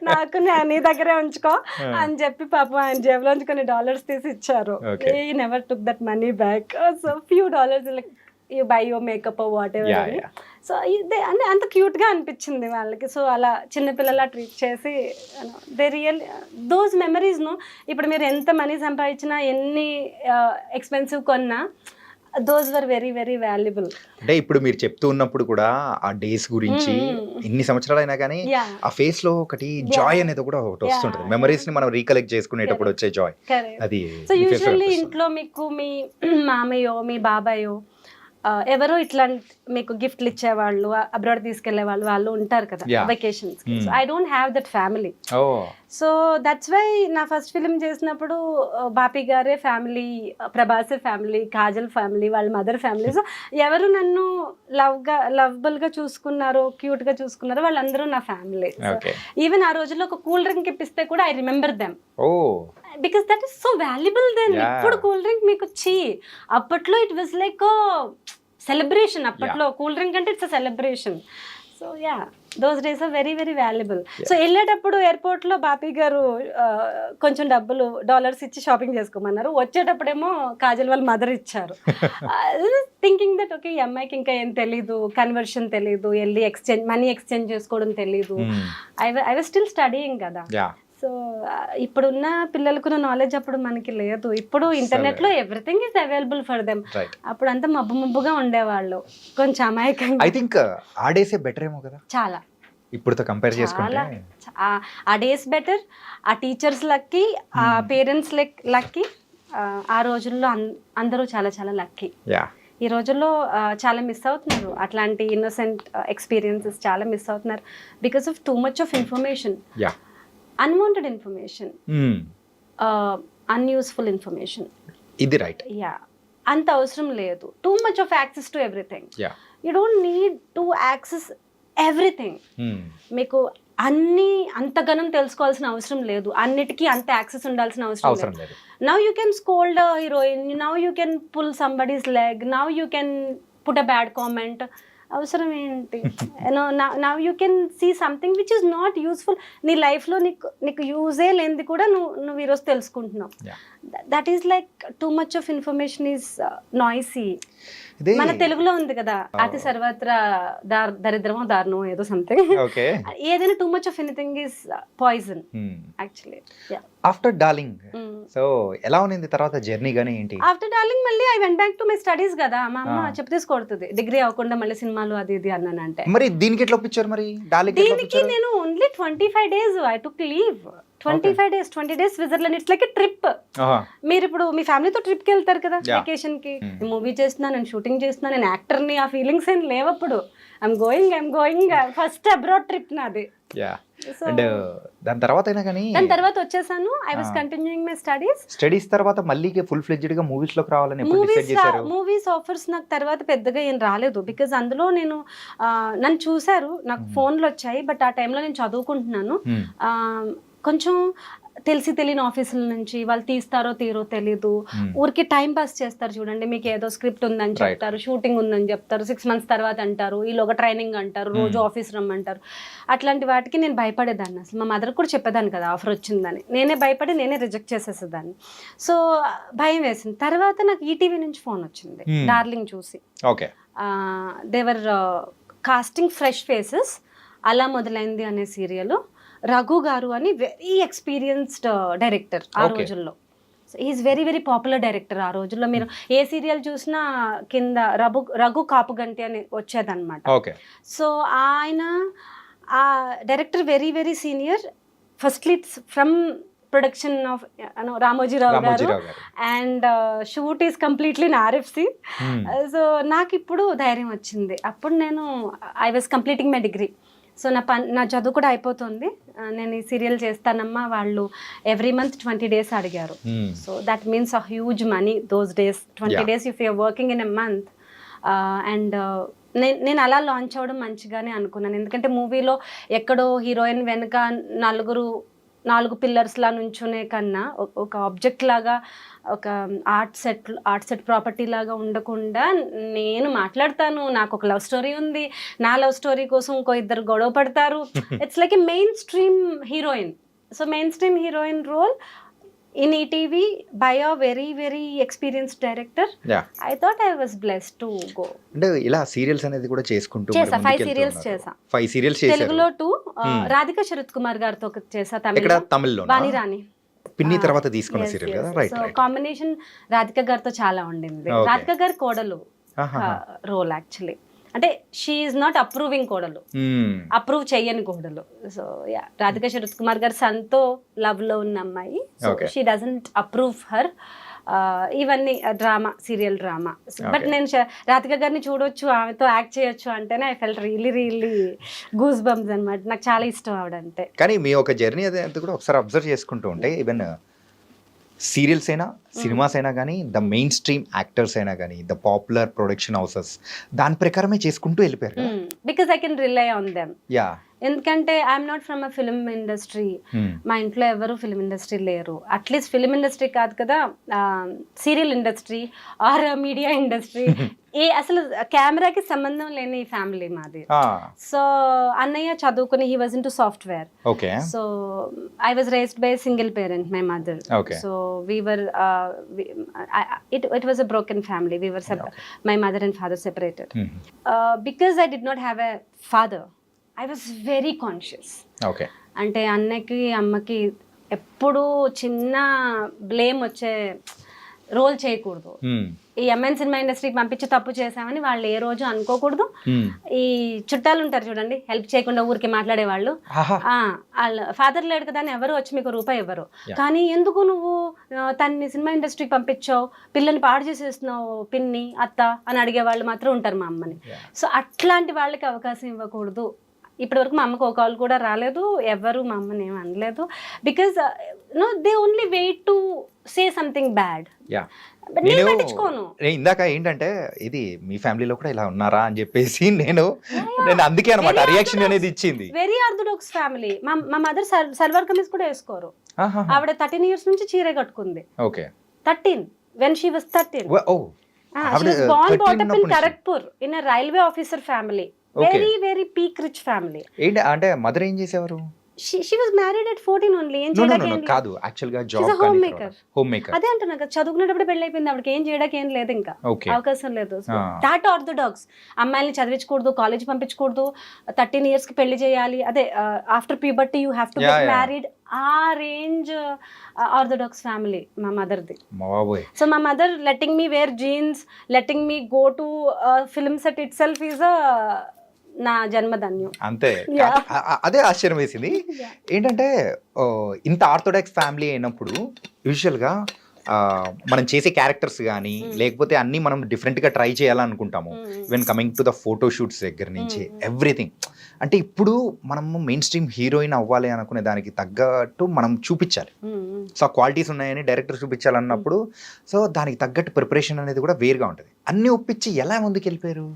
నాకు నీ దగ్గరే ఉంచుకో అని చెప్పి పాపం ఆయన జేబులోంచి కొన్ని డాలర్స్ తీసి ఇచ్చారు. ఈ never took that money back. So few dollars like you by your makeup what ever. So ఇదే అంటే అంత క్యూట్గా అనిపించింది వాళ్ళకి. సో అలా చిన్నపిల్లలా ట్రీట్ చేసి దే రియల్ దోస్ మెమరీస్ను ఇప్పుడు మీరు ఎంత మనీ సంపాదించినా, ఎన్ని ఎక్స్పెన్సివ్ కొన్నా, those were very very valuable. అంటే ఇప్పుడు మీరు చెప్తూ ఉన్నప్పుడు కూడా ఆ డేస్ గురించి ఇన్ని సంవత్సరాలు అయినా కానీ ఆ ఫేస్ లో ఒకటి జాయ్ అనేది కూడా ఒకటి వస్తుంటుంది. మెమరీస్ ని మనం రీకలెక్ట్ చేసుకునేటప్పుడు వచ్చే జాయ్ అది. సో యూజువల్లీ ఇంట్లో మీకు మీ మామయ్యో, మీ బాబాయో ఎవరో ఇట్లా మీకు గిఫ్ట్లు ఇచ్చేవాళ్ళు, అబ్రాడ్ తీసుకెళ్లే వాళ్ళు ఉంటారు కదా vacations. I don't have that family. So that's why నా ఫస్ట్ ఫిలిం చేసినప్పుడు బాపీ గారే ఫ్యామిలీ, ప్రభాసే ఫ్యామిలీ, కాజల్ ఫ్యామిలీ, వాళ్ళ మదర్ ఫ్యామిలీ. సో ఎవరు నన్ను లవబుల్గా చూసుకున్నారో, క్యూట్గా చూసుకున్నారో వాళ్ళందరూ నా ఫ్యామిలీ. ఈవెన్ ఆ రోజుల్లో ఒక కూల్ డ్రింక్ ఇప్పిస్తే కూడా I remember them because that is so valuable then. ఇప్పుడు కూల్ డ్రింక్ మీకు అప్పట్లో ఇట్ వాజ్ లైక్ సెలబ్రేషన్. అప్పట్లో కూల్ డ్రింక్ అంటే it's a celebration. So yeah, those days are very very valuable. So వెళ్ళేటప్పుడు ఎయిర్పోర్ట్లో బాపీ గారు కొంచెం డబ్బులు డాలర్స్ ఇచ్చి షాపింగ్ చేసుకోమన్నారు. వచ్చేటప్పుడేమో కాజల్ వాళ్ళ మదర్ ఇచ్చారు. థింకింగ్ దట్ ఓకే, ఈ అమ్మాయికి ఇంకా ఏం తెలీదు, కన్వర్షన్ తెలీదు, వెళ్ళి మనీ ఎక్స్చేంజ్ చేసుకోవడం తెలీదు. ఐ వాజ్ స్టిల్ స్టడీయింగ్ కదా. సో ఇప్పుడున్న పిల్లలకు నాలెడ్జ్ అప్పుడు మనకి లేదు. ఇప్పుడు ఇంటర్నెట్ లో everything is available for them. అప్పుడు అంతా మబ్బుగా ఉండేవాళ్ళు, కొంచెం అమాయకంగా. ఐ థింక్ ఆ డేసే బెటర్ ఏమో కదా చాలా, ఇప్పుడుతో కంపేర్ చేసుకుంటే. ఆ డేస్ బెటర్, ఆ టీచర్స్ లక్కీ, ఆ పేరెంట్స్ లక్కీ. ఆ రోజుల్లో అందరూ చాలా చాలా లక్కీ. ఈ రోజుల్లో చాలా మిస్ అవుతున్నారు అట్లాంటి ఇన్నోసెంట్ ఎక్స్పీరియన్సెస్, చాలా మిస్ అవుతున్నారు because of two much of information. Unwanted information, unuseful information. ఇది రైట్. యా, అంత అవసరం లేదు. Two much of access to everything. You don't need to access everything. మీకు అన్ని అంతగానం తెలుసుకోవాల్సిన అవసరం లేదు, అన్నిటికీ అంత యాక్సెస్ ఉండాల్సిన అవసరం లేదు. Now you can scold a heroine, now you can pull somebody's leg, now you can put a bad comment. అవసరం ఏంటి? Now you can see something which is not useful. నీ లైఫ్లో నీకు యూజే లేనిది కూడా నువ్వు ఈరోజు తెలుసుకుంటున్నావు. That is like too much of information is noisy. మన తెలుగులో ఉంది కదా, అతి సర్వత్రా దరిద్రమో దారుణమో ఏదో సంథింగ్. ఏదైనా two much of anything is poison actually. After darling so ఎలా ఉంది తర్వాత జర్నీ గానీ ఏంటి? ఆఫ్టర్ డార్లింగ్ మళ్ళీ I went back to my studies కదా. మా అమ్మ చెప్పేసుకొడుతుంది, డిగ్రీ అవ్వకుండా మళ్ళీ సినిమాలు అది ఇది అన్నానంటే. మరి దీనికి ఎట్లా ఒప్పించారు? మరి దీనికి నేను only 25 days I took leave. 20 days Switzerland. It's like a trip. మీరు ఇప్పుడు మీ ఫ్యామిలీతో ట్రిప్ కి వెళ్తారు కదా వెకేషన్ కి. మూవీ చేస్తున్నా, నేను షూటింగ్ చేస్తున్నా, నేను యాక్టర్ని, ఆ ఫీలింగ్స్ ఏం లేవు అప్పుడు. I'm going first abroad trip నాది. దాని తర్వాత వచ్చేసాను. I was continuing my studies తర్వాత మళ్ళీ ఫుల్ ఫ్లెడ్జ్డ్ గా మూవీస్ లోకి రావాలని మూవీస్ ఆఫర్స్ నాకు తర్వాత పెద్దగా ఏం రాలేదు. బికాజ్ అందులో నేను నన్ను చూశారు, నాకు ఫోన్లు వచ్చాయి. బట్ ఆ టైంలో నేను చదువుకుంటున్నాను. కొంచెం తెలియని ఆఫీసుల నుంచి వాళ్ళు తీస్తారో తీరో తెలీదు, ఊరికి టైం పాస్ చేస్తారు. చూడండి, మీకు ఏదో స్క్రిప్ట్ ఉందని చెప్తారు, షూటింగ్ ఉందని చెప్తారు, 6 months తర్వాత అంటారు, ఈలోగా ట్రైనింగ్ అంటారు, రోజు ఆఫీస్ రమ్మంటారు. అట్లాంటి వాటికి నేను భయపడేదాన్ని. అసలు మా మదర్ కూడా చెప్పేదాన్ని కదా ఆఫర్ వచ్చిందని. నేనే భయపడి నేనే రిజెక్ట్ చేసేసేదాన్ని. సో భయం వేసింది. తర్వాత నాకు ఈటీవీ నుంచి ఫోన్ వచ్చింది డార్లింగ్ చూసి. దేవర్ కాస్టింగ్ ఫ్రెష్ ఫేసెస్. అలా మొదలైంది అనే సీరియల్. రఘు గారు అని వెరీ ఎక్స్పీరియన్స్డ్ డైరెక్టర్ ఆ రోజుల్లో. Is very very popular director ఆ రోజుల్లో. మీరు ఏ సీరియల్ చూసినా కింద రఘు కాపుగంటి అని వచ్చేదన్నమాట. సో ఆయన ఆ director very very senior. Firstly from production of Ramoji Rao గారు and shoot is completely in RFC. So నాకు ఇప్పుడు ధైర్యం వచ్చింది. అప్పుడు నేను I was completing my degree. So నా చదువు కూడా అయిపోతుంది. నేను ఈ సీరియల్ చేస్తానమ్మా, వాళ్ళు ఎవ్రీ మంత్ 20 days అడిగారు. So that means a huge money those days. 20 days if you're working in a month. And నేను అలా లాంచ్ అవ్వడం మంచిగానే అనుకున్నాను. ఎందుకంటే మూవీలో ఎక్కడో హీరోయిన్ వెనుక 4 పిల్లర్స్ లా నుంచునే కన్నా ఒక ఆబ్జెక్ట్ లాగా, ఒక ఆర్ట్ సెట్ ప్రాపర్టీ లాగా ఉండకుండా నేను మాట్లాడతాను, నాకు ఒక లవ్ స్టోరీ ఉంది, నా లవ్ స్టోరీ కోసం ఇంకో ఇద్దరు గొడవ పడతారు. It's like a mainstream heroine. So mainstream heroine role in ETV by a very very experienced director. I thought I was blessed to go. అంటే ఇలా సీరియల్స్ అనేది కూడా చేసుకుంటూ చేసా. 5 సీరియల్స్ చేసా. 5 సీరియల్స్ చేశారు. తెలుగులో 2, రాధికా శరత్ కుమార్ గారితో చేసా. తమిళ్లో వాణి రాణి పిన్ని తర్వాత తీసుకున్న సీరియల్ కదా. రైట్. సో కాంబినేషన్ రాధికా గారితో చాలా ఉండింది. రాధికా గారి కోడలు రోల్ యాక్చువల్లీ. అంటే షీ ఈజ్ నాట్ అప్రూవింగ్ కోడలు, అప్రూవ్ చెయ్యని కోడలు. సో యా, రాధికా శరత్ కుమార్ గారు సన్తో లవ్ లో ఉన్న అమ్మాయి. So she doesn't approve her. ఇవన్నీ డ్రామా, సీరియల్ డ్రామా. బట్ నేను రాధికా గారిని చూడొచ్చు, ఆమెతో యాక్ట్ చేయొచ్చు అంటేనే I felt really goose bumps అనమాట. నాకు చాలా ఇష్టం ఆవిడంటే. కానీ మీ ఒక జర్నీ అదే అంతా కూడా ఒకసారి అబ్జర్వ్ చేసుకుంటూ ఉంటే, ఈవెన్ సీరియల్స్ అయినా సినిమాస్ అయినా కానీ, ద మెయిన్ స్ట్రీమ్ యాక్టర్స్ అయినా కానీ, ద పాపులర్ ప్రొడక్షన్ హౌసెస్ దాని ప్రకారమే చేసుకుంటూ వెళ్ళిపోయారు. Because I can rely on them. Yeah, ఎందుకంటే I'm not from a film industry. మా ఇంట్లో ఎవరు ఫిల్మ్ ఇండస్ట్రీ లేరు. అట్లీస్ట్ ఫిల్మ్ ఇండస్ట్రీ కాదు కదా, serial industry or media industry, అసలు కెమెరాకి సంబంధం లేని ఫ్యామిలీ మాది. సో అన్నయ్య చదువుకుని he was into software. So I was raised by single parent, my mother. So we were it was a broken family. We were my mother and father separated. Because I did not have a father, I was very conscious. Okay. అంటే అన్నకి అమ్మకి ఎప్పుడు చిన్న blame వచ్చే role చేయకూడదు. ఈ MN cinema ఇండస్ట్రీకి పంపించి తప్పు చేసామని వాళ్ళు ఏ రోజు అనుకోకూడదు. ఈ చుట్టాలు ఉంటారు చూడండి, హెల్ప్ చేయకుండా ఊరికి మాట్లాడే వాళ్ళు, వాళ్ళ ఫాదర్ లేడు కదా అని ఎవరు వచ్చి మీకు రూపాయి ఇవ్వరు. కానీ ఎందుకు నువ్వు తన్ని సినిమా ఇండస్ట్రీకి పంపించావు, పిల్లని పాడు చేసేస్తున్నావు పిన్ని అత్త అని అడిగే వాళ్ళు మాత్రం ఉంటారు మా అమ్మని. సో అట్లాంటి వాళ్ళకి అవకాశం ఇవ్వకూడదు. ఇప్పటి వరకు మా అమ్మకు ఒక కాల్ కూడా రాలేదు, ఎవరు మా అమ్మని ఏమి అనలేదు. Because they only weight to say something bad. ఇందాక ఏంటంటే ఇది మీ ఫ్యామిలీలో కూడా ఇలా ఉన్నారా అని చెప్పేసి నేను అందుకే అనమాట రియాక్షన్ అనేది ఇచ్చింది. Very orthodox family. మా మదర్ సల్వార్ కమీజ్ కూడా వేసుకోరు. ఆవిడ 13 years నుంచి చీరే కట్టుకుంది. Okay. 13 when she was 13. She was born brought up in Kharagpur in a railway officer family. Very very peak rich family. ఏంటి అంటే మదర్ ఏం చేసేవారు? She was married at 14 only. ఏం చేయడానికి కాదు, యాక్చువల్ గా జాబ్ హోమ్ మేకర్. అదే అంటున్నా కదా, చదువుకునేటప్పుడు పెళ్లి అయిపోయింది ఆవిడకి, ఏం చేయడానికి ఏం లేదు, ఇంకా అవకాశం లేదు. That orthodox. అమ్మాయిని చదివించకూడదు, కాలేజ్ పంపించకూడదు, 13 years కి పెళ్లి చేయాలి, అదే after puberty you have to get married. ఆ రేంజ్ ఆర్థోడాక్స్ ఫ్యామిలీ మా మదర్ది. సో మా mother letting me wear jeans, letting me go to film set it self is నా జన్మధన్యం. అంతే. అదే ఆశ్చర్యం వేసింది ఏంటంటే, ఇంత ఆర్థోడాక్స్ ఫ్యామిలీ అయినప్పుడు యూజువల్గా మనం చేసే క్యారెక్టర్స్ కానీ లేకపోతే అన్నీ మనం డిఫరెంట్గా ట్రై చేయాలనుకుంటాము. Even coming to the photo shoots దగ్గర నుంచి ఎవ్రీథింగ్. అంటే ఇప్పుడు మనము మెయిన్ స్ట్రీమ్ హీరోయిన్ అవ్వాలి అనుకునే దానికి తగ్గట్టు మనం చూపించాలి. సో క్వాలిటీస్ ఉన్నాయని డైరెక్టర్ చూపించాలన్నప్పుడు సో దానికి తగ్గట్టు ప్రిపరేషన్ అనేది కూడా వేరుగా ఉంటుంది. అన్నీ ఒప్పించి ఎలా ముందుకు వెళ్ళిపోయారు?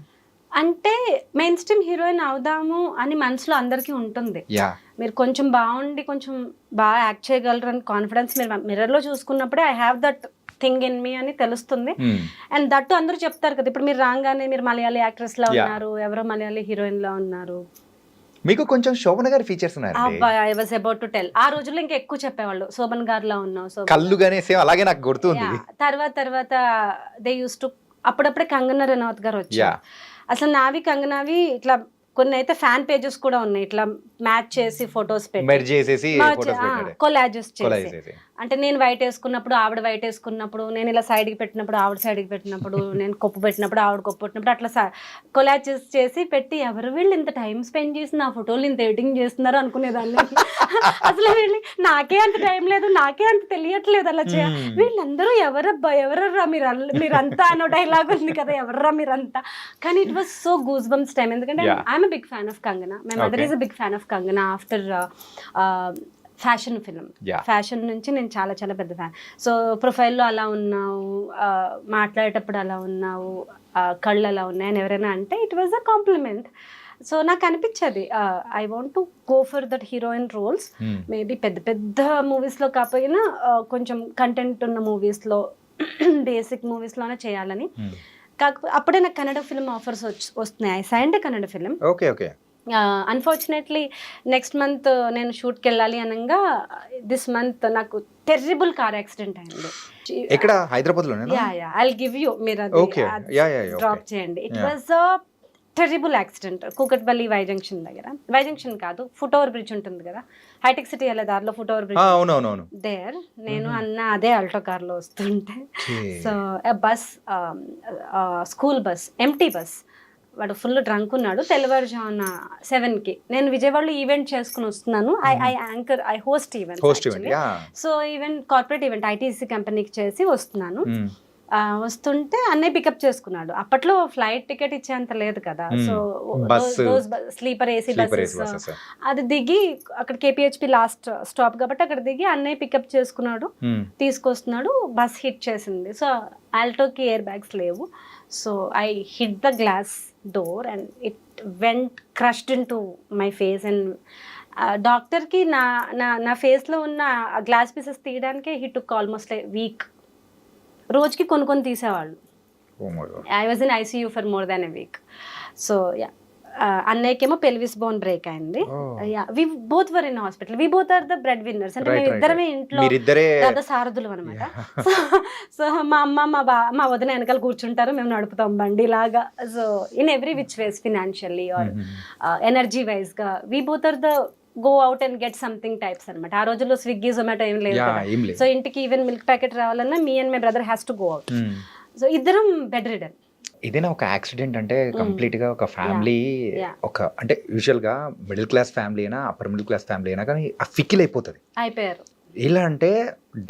అంటే మెయిన్ స్ట్రీమ్ హీరోయిన్ అవుదాము అని మనసులో అందరికీ ఉంటుంది. మీరు కొంచెం బాగుండి కొంచెం బాగా యాక్ట్ చేయగలరు అని కాన్ఫిడెన్స్ మీరు మిర్రర్లో చూసుకున్నప్పుడే I have that thing in me అని తెలుస్తుంది. అండ్ దట్టు అందరూ చెప్తారు కదా, ఇప్పుడు మీరు రాగానే మీరు మలయాళీ యాక్ట్రెస్ లా ఉన్నారు, ఎవరో మలయాళీ హీరోయిన్ లా ఉన్నారు. మీకు కొంచెం శోభన్ గారి ఫీచర్స్ ఉన్నాయి. I was about to tell. ఆ రోజుల్లో ఇంకా ఎక్కువ చెప్పేవాళ్ళు, శోభన్ గారిలా ఉన్నావు, కళ్ళు గానే సేమ్ అలాగే నాకు గుర్తుంది. తర్వాత దే యూస్ టు అప్పుడప్పుడే కంగనా రనౌత్ గారు వచ్చారు. అసలు నావి కంగనావి ఇట్లా కొన్ని అయితే ఫ్యాన్ పేజెస్ కూడా ఉన్నాయి, ఇట్లా మ్యాచ్ చేసి ఫొటోస్ పెట్టి కొలాజెస్ చేసి అంటే నేను వైట్ వేసుకున్నప్పుడు ఆవిడ వైట్ వేసుకున్నప్పుడు, నేను ఇలా సైడ్కి పెట్టినప్పుడు ఆవిడ సైడ్కి పెట్టినప్పుడు, నేను కొప్పు పెట్టినప్పుడు ఆవిడ కొప్పు పెట్టినప్పుడు అట్లా కొలాచెస్ చేసి పెట్టి ఎవరు వీళ్ళు ఇంత టైం స్పెండ్ చేసి నా ఫోటోలు ఇంత ఎడిటింగ్ చేస్తున్నారు అనుకునేదాన్ని. అసలు వీళ్ళు నాకే అంత టైం లేదు, నాకే అంత తెలియట్లేదు అలా వీళ్ళందరూ ఎవరర్రా మీరంతా అన్న డైలాగ్ ఉంది కదా, ఎవర్రా మీరంతా. కానీ it was so goose bumps time, ఎందుకంటే I'm big fan of Kangana. My mother is a big fan of Kangana after fashion film. Fashion నుంచి నేను చాలా చాలా పెద్ద ఫ్యాన్. సో ప్రొఫైల్లో అలా ఉన్నావు, మాట్లాడేటప్పుడు అలా ఉన్నావు, కళ్ళు అలా ఉన్నాయని ఎవరైనా అంటే it was a compliment. So నాకు అనిపించేది I want to go for that heroine roles. Maybe పెద్ద పెద్ద మూవీస్లో కాకపోయినా కొంచెం కంటెంట్ ఉన్న మూవీస్లో, బేసిక్ మూవీస్లోనే చేయాలని. కాకపోతే అప్పుడే నాకు కన్నడ ఫిల్మ్ ఆఫర్స్ వస్తున్నాయి. I signed Kannada film. Okay okay. Unfortunately next month నేను షూట్కి వెళ్ళాలి అనగా దిస్ మంత్ నాకు టెర్రిబుల్ కార్ యాక్సిడెంట్ అయింది. ఎక్కడ? హైదరాబాద్లోనే? ఐ గివ్ యూ, మీరు డ్రాప్ చేయండి. It was terrible accident Kukatpally Y junction దగ్గర. వై జంక్షన్ కాదు, ఫుట్ ఓవర్ బ్రిడ్జ్ ఉంటుంది కదా, హైటెక్ సిటీ వెళ్ళే దారిలో ఫుట్ ఓవర్ బ్రిడ్జ్. అవునవును. దేర్ నేను అన్న అదే ఆల్టో కార్లో వస్తుంటే, so bus, school bus, empty bus, వాడు ఫుల్ డ్రంక్ ఉన్నాడు. తెల్లవారుజామున 7కి నేను విజయవాడలో ఈవెంట్ చేసుకుని వస్తున్నాను. I host event. So event corporate event ITC కంపెనీకి చేసి వస్తున్నాను. వస్తుంటే అన్నయ్య పికప్ చేసుకున్నాడు. అప్పట్లో ఫ్లైట్ టికెట్ ఇచ్చేంత లేదు కదా, సో స్లీపర్ ఏసీ బస్సెస్ అది దిగి అక్కడ కేపీహెచ్పి లాస్ట్ స్టాప్ కాబట్టి అక్కడ దిగి అన్నయ్య పికప్ చేసుకున్నాడు, తీసుకొస్తున్నాడు. బస్ హిట్ చేసింది. సో ఆల్టోకి ఎయిర్ బ్యాగ్స్ లేవు. So I hit the glass door and it went crushed into my face. And డాక్టర్కి నా ఫేస్లో ఉన్న గ్లాస్ పీసెస్ తీయడానికే హీ టుక్ ఆల్మోస్ట్ వీక్. రోజుకి కొన్ని తీసేవాళ్ళు. I was in ICU for more than a week. So yeah, అన్నయ్యకేమో pelvis bone break అయింది. We both were in hospital. We both are the bread winners. అంటే మేము ఇద్దరమే ఇంట్లో రథ సారథులు అనమాట. సో మా అమ్మ మా వదిన వెనకాల కూర్చుంటారు, మేము నడుపుతాం బండి లాగా. So in every which ways, financially or energy wise గా we both are the go out and get something types అనమాట. ఆ రోజుల్లో స్విగ్గీ జొమాటో ఏం లేదు. సో ఇంటికి ఈవెన్ మిల్క్ ప్యాకెట్ రావాలన్నా me and my brother has to go out. So ఇద్దరం bed ridden. ఏదైనా ఒక యాక్సిడెంట్ అంటే కంప్లీట్ గా ఒక ఫ్యామిలీ, ఒక అంటే యూజువల్ గా మిడిల్ క్లాస్ ఫ్యామిలీ అయినా అప్పర్ మిడిల్ క్లాస్ ఫ్యామిలీ అయినా కానీ ఆ ఫికిల్ అయిపోతుంది. అయిపోయారు. ఎలా అంటే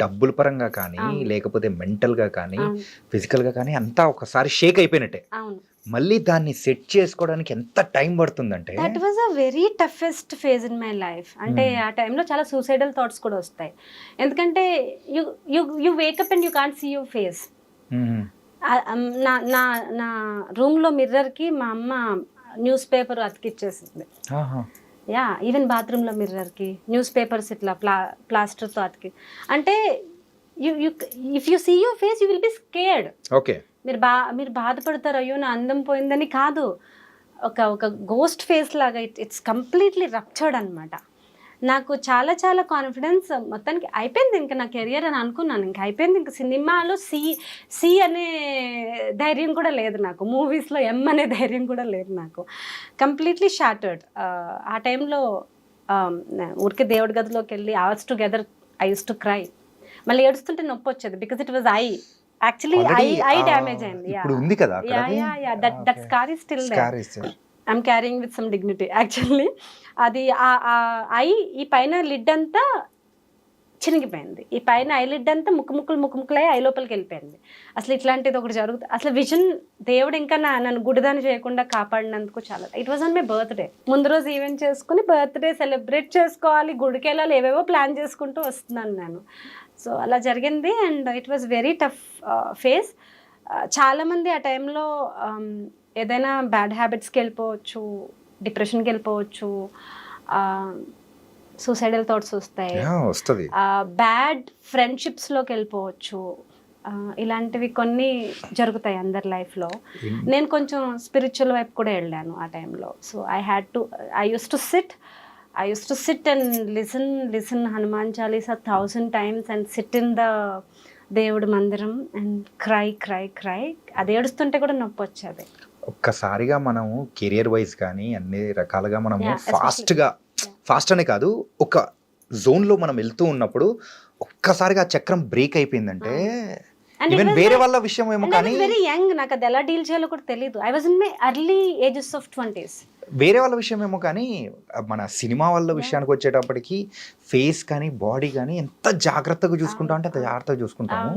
డబ్బుల పరంగా కానీ, లేకపోతే మెంటల్ గా కానీ, ఫిజికల్ గా కానీ అంతా ఒకసారి షేక్ అయిపోయినట్టే. మళ్ళీ దాన్ని సెట్ చేసుకోవడానికి ఎంత టైం పడుతుందంటే, that was a very toughest phase in my life. అంటే ఆ టైంలో చాలా సూసైడల్ థాట్స్ కూడా వస్తాయి. ఎందుకంటే you wake up and you can't see your face. నా రూమ్లో మిర్రర్కి మా అమ్మ న్యూస్ పేపర్ అతికిచ్చేసింది. యా, ఈవెన్ బాత్రూంలో మిర్రర్కి న్యూస్ పేపర్స్ ఇట్లా ప్లాస్టర్తో అతికి. అంటే if you see your face you will be scared. Okay, మీరు బాధపడతారు, అయ్యో నా అందం పోయిందని కాదు. ఒక గోస్ట్ ఫేస్ లాగా ఇట్స్ కంప్లీట్లీ రప్చర్డ్ అనమాట. నాకు చాలా చాలా కాన్ఫిడెన్స్ మొత్తానికి అయిపోయింది. ఇంకా నా కెరియర్ అని అనుకున్నాను, ఇంకా అయిపోయింది. ఇంకా సినిమాలో సి అనే ధైర్యం కూడా లేదు నాకు, మూవీస్లో ఎం అనే ధైర్యం కూడా లేదు నాకు. Completely shattered. ఆ టైంలో ఊరికే దేవుడి గదిలోకి వెళ్ళి hours together I use to cry. మళ్ళీ ఏడుస్తుంటే నొప్పి వచ్చేది because it was actually I damage అయింది. That scar is still there. I'm carrying with some dignity actually. అది ఐ ఈ పైన లిడ్ అంతా చినిగిపోయింది. ఈ పైన ఐ లిడ్ అంతా ముక్కుముక్కలై ఐ లోపలికి వెళ్ళిపోయింది. అసలు ఇట్లాంటిది ఒకటి జరుగుతుంది. అసలు విజన్ దేవుడు ఇంకా నన్ను గుడిదాన్ని చేయకుండా కాపాడినందుకు చాలా. It was on my birthday. ముందు రోజు ఈవెంట్ చేసుకుని బర్త్డే సెలబ్రేట్ చేసుకోవాలి, గుడికి వెళ్ళాలి, ఏవేవో ప్లాన్ చేసుకుంటూ వస్తున్నాను నేను. సో అలా జరిగింది. And it was very tough face. చాలామంది ఆ టైంలో ఏదైనా బ్యాడ్ హ్యాబిట్స్కి వెళ్ళిపోవచ్చు, డిప్రెషన్కి వెళ్ళిపోవచ్చు, సూసైడల్ థాట్స్ వస్తాయి, బ్యాడ్ ఫ్రెండ్షిప్స్లోకి వెళ్ళిపోవచ్చు. ఇలాంటివి కొన్ని జరుగుతాయి అందరి లైఫ్లో. నేను కొంచెం స్పిరిచువల్ వైపు కూడా వెళ్ళాను ఆ టైంలో. So I use to SIT and listen Hanuman Chalisa 1000 times and sit in the దేవుడి మందిరం అండ్ క్రై. అది ఏడుస్తుంటే కూడా నొప్పి వచ్చేది. ఒక్కసారిగా మనము కెరియర్ వైజ్ కానీ అన్ని రకాలుగా మనము ఫాస్ట్ అనే కాదు, ఒక జోన్లో మనం వెళ్తూ ఉన్నప్పుడు ఒక్కసారిగా ఆ చక్రం బ్రేక్ అయిపోయిందంటే And ఈవెన్ it was వేరే like- వాళ్ళ విషయం ఏమో And I కానీ was very young. నాకు అది ఎలా డీల్ చేయాలో కూడా తెలియదు. I was in my early ages of 20s. వేరే వాళ్ళ విషయం ఏమో కానీ మన సినిమా వాళ్ళ విషయానికి వచ్చేటప్పటికి ఫేస్ కానీ బాడీ కానీ ఎంత జాగ్రత్తగా చూసుకుంటాం అంటే అంత జాగ్రత్తగా చూసుకుంటాము.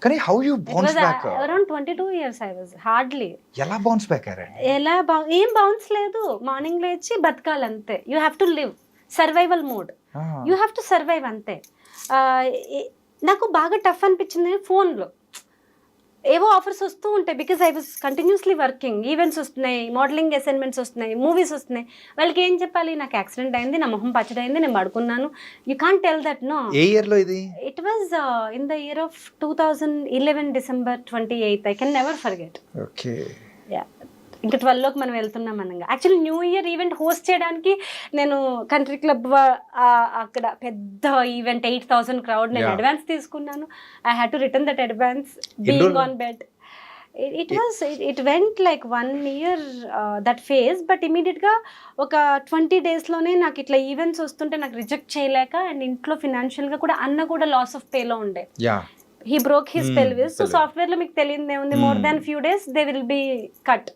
కానీ how you bounce back? Around 22 years I was hardly. ఎలా బౌన్స్ బ్యాక్ అయ్యారండి? ఏం బౌన్స్ లేదు. మార్నింగ్ లేచి బతకాలి అంతే. You have to live survival mode. You have to survive అంతే. నాకు బాగా టఫ్ అనిపించింది ఫోన్లో ఏవో ఆఫర్స్ వస్తూ ఉంటాయి. Because I was continuously working. Events వస్తున్నాయి, మోడలింగ్ అసైన్మెంట్స్ వస్తున్నాయి, మూవీస్ వస్తున్నాయి. వాళ్ళకి ఏం చెప్పాలి? నాకు యాక్సిడెంట్ అయింది, నా మొహం పచ్చడైంది, నేను పడుకున్నాను. You can't tell that. No. ఏ ఇయర్ లో ఇది? It was in the year of 2011 December 28th. I can never forget. Okay. Yeah, ఇంకా 12లోకి మనం వెళ్తున్నాం అనగా. Actually new year event host చేయడానికి నేను కంట్రీ క్లబ్ అక్కడ పెద్ద ఈవెంట్ 8,000 క్రౌడ్ నేను అడ్వాన్స్ తీసుకున్నాను. I had to return that advance being on bed. It went like 1 year that phase. But ఇమీడియట్గా ఒక 20 daysలోనే నాకు ఇట్లా ఈవెంట్స్ వస్తుంటే నాకు రిజెక్ట్ చేయలేక, అండ్ ఇంట్లో ఫినాన్షియల్గా కూడా అన్న కూడా లాస్ ఆఫ్ పేలో ఉండే. He broke his pelvis. So software లో మీకు తెలియదే ఉంది, more than few days they will be cut.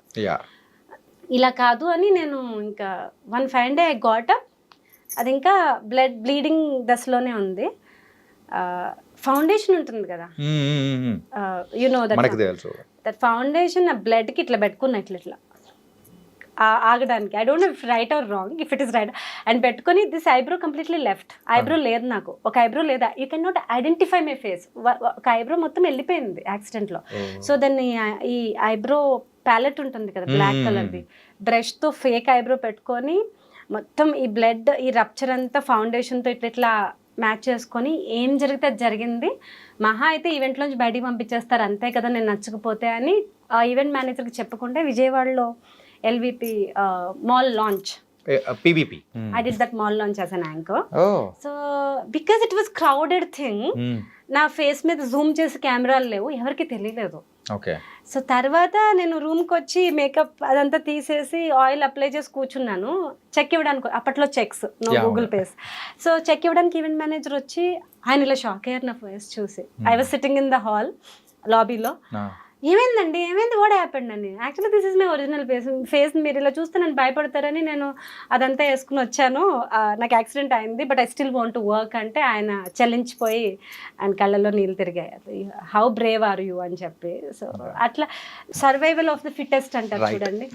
ఇలా కాదు అని నేను ఇంకా 1 fine day I got up. అది ఇంకా బ్లీడింగ్ దశలోనే ఉంది. ఫౌండేషన్ ఉంటుంది కదా, యు నో దట్ ఫౌండేషన్ ఆ బ్లడ్కి ఇట్లా పెట్టుకున్నా, ఇట్లా ఆగడానికి. I don't know if right or wrong, if it is right. And పెట్టుకొని this eyebrow completely left. Eyebrow లేదు నాకు, ఒక ఐబ్రో లేదా. You can not identify my face. ఒక ఐబ్రో మొత్తం వెళ్ళిపోయింది యాక్సిడెంట్లో. సో దాన్ని ఈ ఐబ్రో ప్యాలెట్ ఉంటుంది కదా బ్లాక్ కలర్ది, బ్రష్తో ఫేక్ ఐబ్రో పెట్టుకొని మొత్తం ఈ బ్లడ్, ఈ రప్చర్ అంతా ఫౌండేషన్తో ఇట్లా మ్యాచ్ చేసుకొని ఏం జరిగితే అది జరిగింది. మహా అయితే ఈవెంట్లోంచి బయటికి పంపించేస్తారు అంతే కదా, నేను నచ్చకపోతే అని ఆ ఈవెంట్ మేనేజర్కి చెప్పకుండా విజయవాడలో LVP mall launch. PVP. I did that mall launch as an anchor. So because it was crowded thing, నా ఫేస్ మీద జూమ్ చేసి కెమెరాలు లేవు, ఎవరికి తెలియలేదు. సో తర్వాత నేను రూమ్కి వచ్చి మేకప్ అదంతా తీసేసి ఆయిల్ అప్లై చేసి కూర్చున్నాను. చెక్ ఇవ్వడానికి, అప్పట్లో checks, no Google pays. So check ఇవ్వడానికి ఈవెంట్ మేనేజర్ వచ్చి ఆయన ఇలా షాక్ అయ్యారు నా ఫేస్ చూసి. I was sitting in the hall లాబీలో. ఏమైందండి, ఏమైంది, వాట్ హ్యాపెండ్ అని. Actually this is my original face. మీరు ఇలా చూస్తే నన్ను భయపడతారని నేను అదంతా వేసుకుని వచ్చాను. నాకు యాక్సిడెంట్ అయింది, but I still want to work అంటే ఆయన చలించిపోయి ఆయన కళ్ళల్లో నీళ్ళు తిరిగాయి. హౌ బ్రేవ్ ఆర్ యూ అని చెప్పి. సో అట్లా సర్వైవల్ ఆఫ్ ద ఫిట్టెస్ట్ అంటారు చూడండి.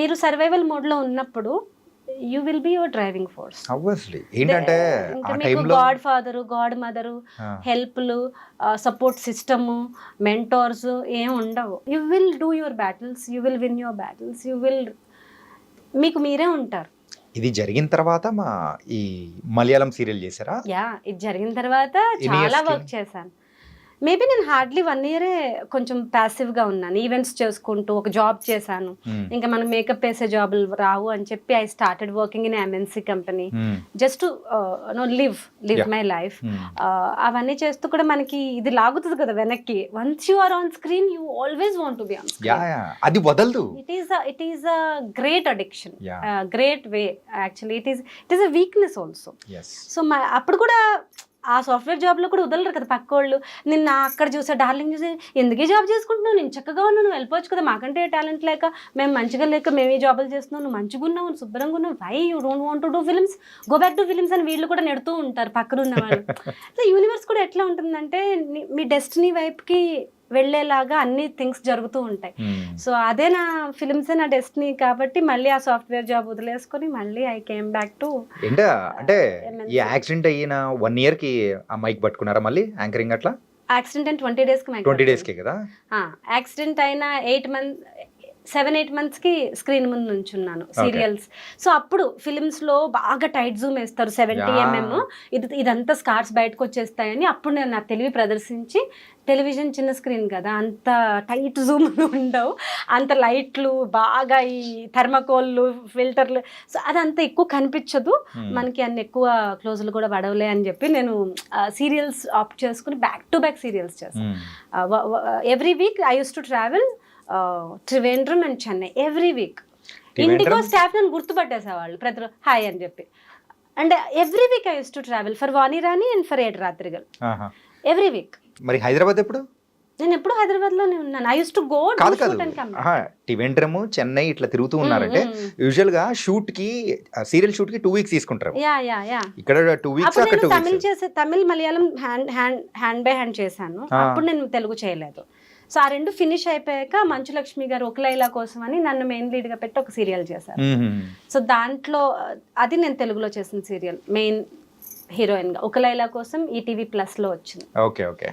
మీరు సర్వైవల్ మోడ్లో ఉన్నప్పుడు you will be your driving force. Obviously. ఏంటంటే ఆ టైంలో గాడ్ ఫాదరు, గాడ్ మదరు, హెల్ప్లు, సపోర్ట్ సిస్టము, మెంటోర్స్ ఏం ఉండవు. You will do your battles, you will win your battles, you will, మీకు మీరే ఉంటారు. ఇది జరిగిన తర్వాత మా ఈ మలయాళం సీరియల్ చేశారా? యా, ఇది జరిగిన తర్వాత చాలా వర్క్ చేశాను. మేబీ నేను హార్డ్లీ 1 year కొంచెం ప్యాసివ్గా ఉన్నాను. ఈవెంట్స్ చేసుకుంటూ ఒక జాబ్ చేశాను. ఇంకా మనం మేకప్ వేసే జాబులు రావు అని చెప్పి I started working in MNC company just to live my life. అవన్నీ చేస్తూ కూడా మనకి ఇది లాగుతుంది కదా వెనక్కి. Once you are on screen you always want to be on screen. అది వదలదు. It is a great addiction, great way. Actually it is a weakness also. So అప్పుడు కూడా ఆ సాఫ్ట్వేర్ జాబ్లో కూడా వదలరు కదా పక్కోళ్ళు. నిన్న అక్కడ చూసా, డార్లింగ్ చూసి, ఎందుకే జాబ్ చేసుకుంటున్నావు, నేను చక్కగా ఉన్నావు, నువ్వు వెళ్ళిపోవచ్చు కదా, మాకంటే టాలెంట్ లేక, మేము మంచిగా లేక మేము ఈ జాబులు చేస్తున్నావు, నువ్వు మంచిగా ఉన్నావు, శుభ్రంగా ఉన్నావు, why you don't want to do films, go back to films అని వీళ్ళు కూడా నెడుతూ ఉంటారు పక్కన ఉన్న వాళ్ళు. సో యూనివర్స్ కూడా ఎట్లా ఉంటుందంటే మీ డెస్టినీ వైపుకి వెళ్ళేలాగా అన్ని థింగ్స్ జరుగుతూ ఉంటాయి. సో అదే నా ఫిల్మ్సే నా డెస్టినీ కాబట్టి మళ్ళీ ఆ సాఫ్ట్వేర్ జాబ్ వదిలేసుకొని మళ్ళీ ఐ కేమ్ బ్యాక్ టు. అంటే ఈ యాక్సిడెంట్ అయిన 1 year కి ఆ మైక్ పట్టుకున్నారా మళ్ళీ యాంకరింగ్? అట్లా యాక్సిడెంట్ అయిన 20 days కి 20 days కే కదా. యాక్సిడెంట్ అయిన 7-8 months స్క్రీన్ ముందు నుంచున్నాను సీరియల్స్. సో అప్పుడు ఫిలిమ్స్లో బాగా టైట్ జూమ్ వేస్తారు, 70 mm, ఇదంతా స్కార్స్ బయటకు వచ్చేస్తాయని అప్పుడు నేను నా తెలివి ప్రదర్శించి, టెలివిజన్ చిన్న స్క్రీన్ కదా, అంత టైట్ జూమ్లు ఉండవు, అంత లైట్లు బాగా ఈ థర్మకోల్లు ఫిల్టర్లు, సో అదంతా ఎక్కువ కనిపించదు మనకి, అన్ని ఎక్కువ క్లోజులు కూడా పడవలే అని చెప్పి నేను సీరియల్స్ ఆప్ట్ చేసుకుని బ్యాక్ టు బ్యాక్ సీరియల్స్ చేస్తాను. Every week I use to travel Trivandrum and Chennai every week. IndiGo staff నన్ను గుర్తుపట్టేసేవాళ్ళు ప్రతి హాయ్ అని చెప్పి. And every week I use to travel for Vani Rani and for ఏడు రాత్రిగల్ ఆహా. Every week. మరి హైదరాబాద్ ఎప్పుడు? నేను ఎప్పుడు హైదరాబాద్ లోనే ఉన్నాను. ఐ యూస్ టు గో కాదు టివెంట్రమ్ చెన్నై ఇట్లా తిరుగుతూ ఉన్నారంటే యూజువల్ గా షూట్ కి సీరియల్ షూట్ కి 2 weeks తీసుకుంటారు. యా ఇక్కడ 2 weeks అక్కడ 2 weeks. Tamil Malayalam hand by hand చేశాను. అప్పుడు నేను తెలుగు చేయలేదు. సో ఆ రెండు ఫినిష్ అయిపోయాక మంచు లక్ష్మి గారు ఒక లైలా కోసం అని నన్ను మెయిన్ లీడ్ గా పెట్టి ఒక సీరియల్ చేశారు. సో దాంట్లో అది నేను తెలుగులో చేసిన సీరియల్, మెయిన్ హీరోయిన్ గా ఒక లైలా కోసం ఈటీవీ ప్లస్ లో వచ్చింది. Okay okay.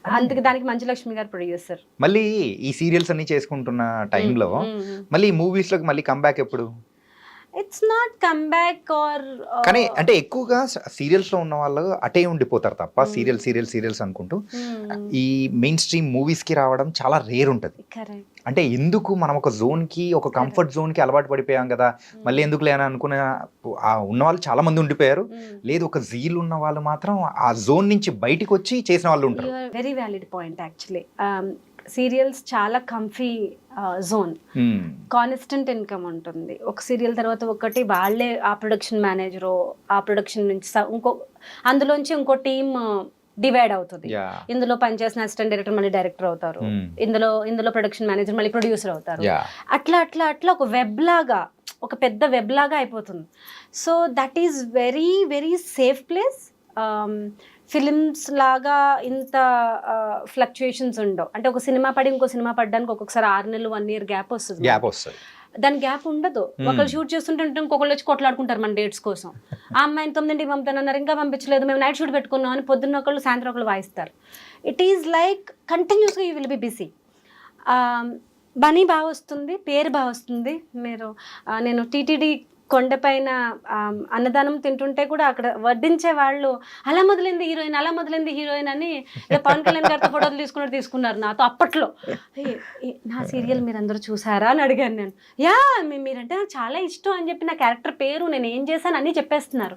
అందుకే దానికి మంచు లక్ష్మి గారు ప్రొడ్యూసర్. మళ్ళీ ఈ సీరియల్స్ అన్ని చేసుకుంటున్న టైంలో మళ్ళీ మూవీస్ లోకి మళ్ళీ కంబ్యాక్ ఎప్పుడు? It's not come back or కానీ అంటే ఎక్కువగా సీరియల్స్ లో ఉన్న వాళ్ళు అటే ఉండిపోతారు తప్ప సీరియల్స్ అనుకుంటూ ఈ మెయిన్ స్ట్రీమ్ మూవీస్ కి రావడం చాలా రేర్ ఉంటది. అంటే ఎందుకు మనం ఒక జోన్ కి ఒక కంఫర్ట్ జోన్ కి అలవాటు పడిపోయాం కదా, మళ్ళీ ఎందుకు లేని అనుకున్న ఉన్న వాళ్ళు చాలా మంది ఉండిపోయారు. లేదు ఒక జీల్ ఉన్న వాళ్ళు మాత్రం ఆ జోన్ నుంచి బయటికి వచ్చి చేసిన వాళ్ళు ఉంటారు. Very valid point actually. Serials చాలా కంఫీ జోన్, కాన్స్టెంట్ ఇన్కమ్ ఉంటుంది. ఒక సీరియల్ తర్వాత ఒకటి వాళ్ళే ఆ ప్రొడక్షన్ మేనేజరు, ఆ ప్రొడక్షన్ నుంచి అందులోంచి ఇంకో టీమ్ డివైడ్ అవుతుంది. ఇందులో పనిచేసిన అసిస్టెంట్ డైరెక్టర్ మళ్ళీ డైరెక్టర్ అవుతారు, ఇందులో ప్రొడక్షన్ మేనేజర్ మళ్ళీ ప్రొడ్యూసర్ అవుతారు. అట్లా ఒక వెబ్ లాగా, ఒక పెద్ద వెబ్ లాగా అయిపోతుంది. So that is very very safe place. Films లాగా ఇంత ఫ్లక్చుయేషన్స్ ఉండవు. అంటే ఒక సినిమా పడి ఇంకో సినిమా పడడానికి ఒక్కొక్కసారి 6 నెలలు 1 year గ్యాప్ వస్తుంది. దాని గ్యాప్ ఉండదు. ఒకళ్ళు షూట్ చేస్తుంటే ఇంకొకళ్ళు వచ్చి కొట్లాడుకుంటారు మన డేట్స్ కోసం. ఆ అమ్మాయిని 9ంటికి పంపుతానన్నారు, ఇంకా పంపించలేదు, మేము నైట్ షూట్ పెట్టుకున్నాం అని పొద్దున్న ఒకళ్ళు సాయంత్రం ఒకళ్ళు వాయిస్తారు. ఇట్ ఈస్ లైక్ కంటిన్యూస్గా you will B busy. Money బాగా వస్తుంది, పేరు బాగా వస్తుంది. నేను టీటీడీ కొండపైన అన్నదానం తింటుంటే కూడా అక్కడ వడ్డించే వాళ్ళు అలా మొదలైంది హీరోయిన్ అని పవన్ కళ్యాణ్ గారితో ఫోటోలు తీసుకున్నారు నాతో. అప్పట్లో నా సీరియల్ మీరు అందరూ చూసారా అని అడిగాను నేను. మీరంటే నాకు చాలా ఇష్టం అని చెప్పి నా క్యారెక్టర్ పేరు, నేను ఏం చేశాను అని చెప్పేస్తున్నారు.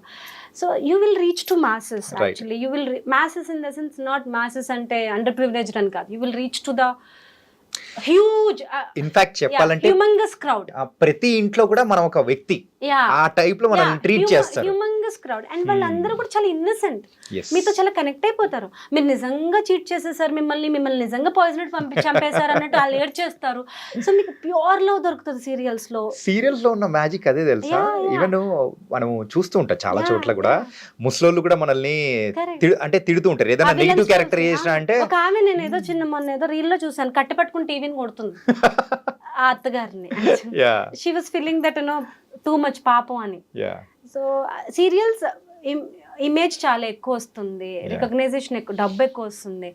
So you will reach to masses. Actually you will masses in the sense not masses అంటే అండర్ ప్రివిలేజ్డ్ అని కాదు. You will reach to the huge, in fact చెప్పాలంటే హ్యూమంగస్ క్రౌడ్. ప్రతి ఇంట్లో కూడా మనం ఒక వ్యక్తి ఆ టైప్ లో మనం ట్రీట్ చేస్తారు. Humongous crowd. అండ్ వాళ్ళందరూ కూడా చాలా ఇన్నసెంట్, మీతో చాలా కనెక్ట్ అయిపోతారు. మీరు నిజంగా చీట్ చేసేసారు, మిమ్మల్ని నిజంగా పాయిజన్ చంపేశారు అన్నట్టు వాళ్ళు ఏడ్ చేస్తారు. సో మీకు ప్యూర్ లవ్ దొరుకుతుంది సీరియల్స్ లో ఉన్న మ్యాజిక్ అదే తెలుసా. ఈవెన్ మనం చూస్తూ ఉంటాం చాలా చోట్ల కూడా ముసలోళ్ళు కూడా మనల్ని అంటే తిడుతూ ఉంటారు ఏదైనా నెగిటివ్ క్యారెక్టర్ చేసినా అంటే. ఒక ఆమె నేను ఏదో మొన్న ఏదో రీల్ లో చూసాను, కట్టి పట్టుకుని టీవీని కొడుతుంది ఆ అత్తగారిని. She was feeling that too much పాపం అని. సో సీరియల్స్ ఇమేజ్ చాలా ఎక్కువ వస్తుంది, రికగ్నైజేషన్ ఎక్కువ, డబ్బు ఎక్కువ వస్తుంది.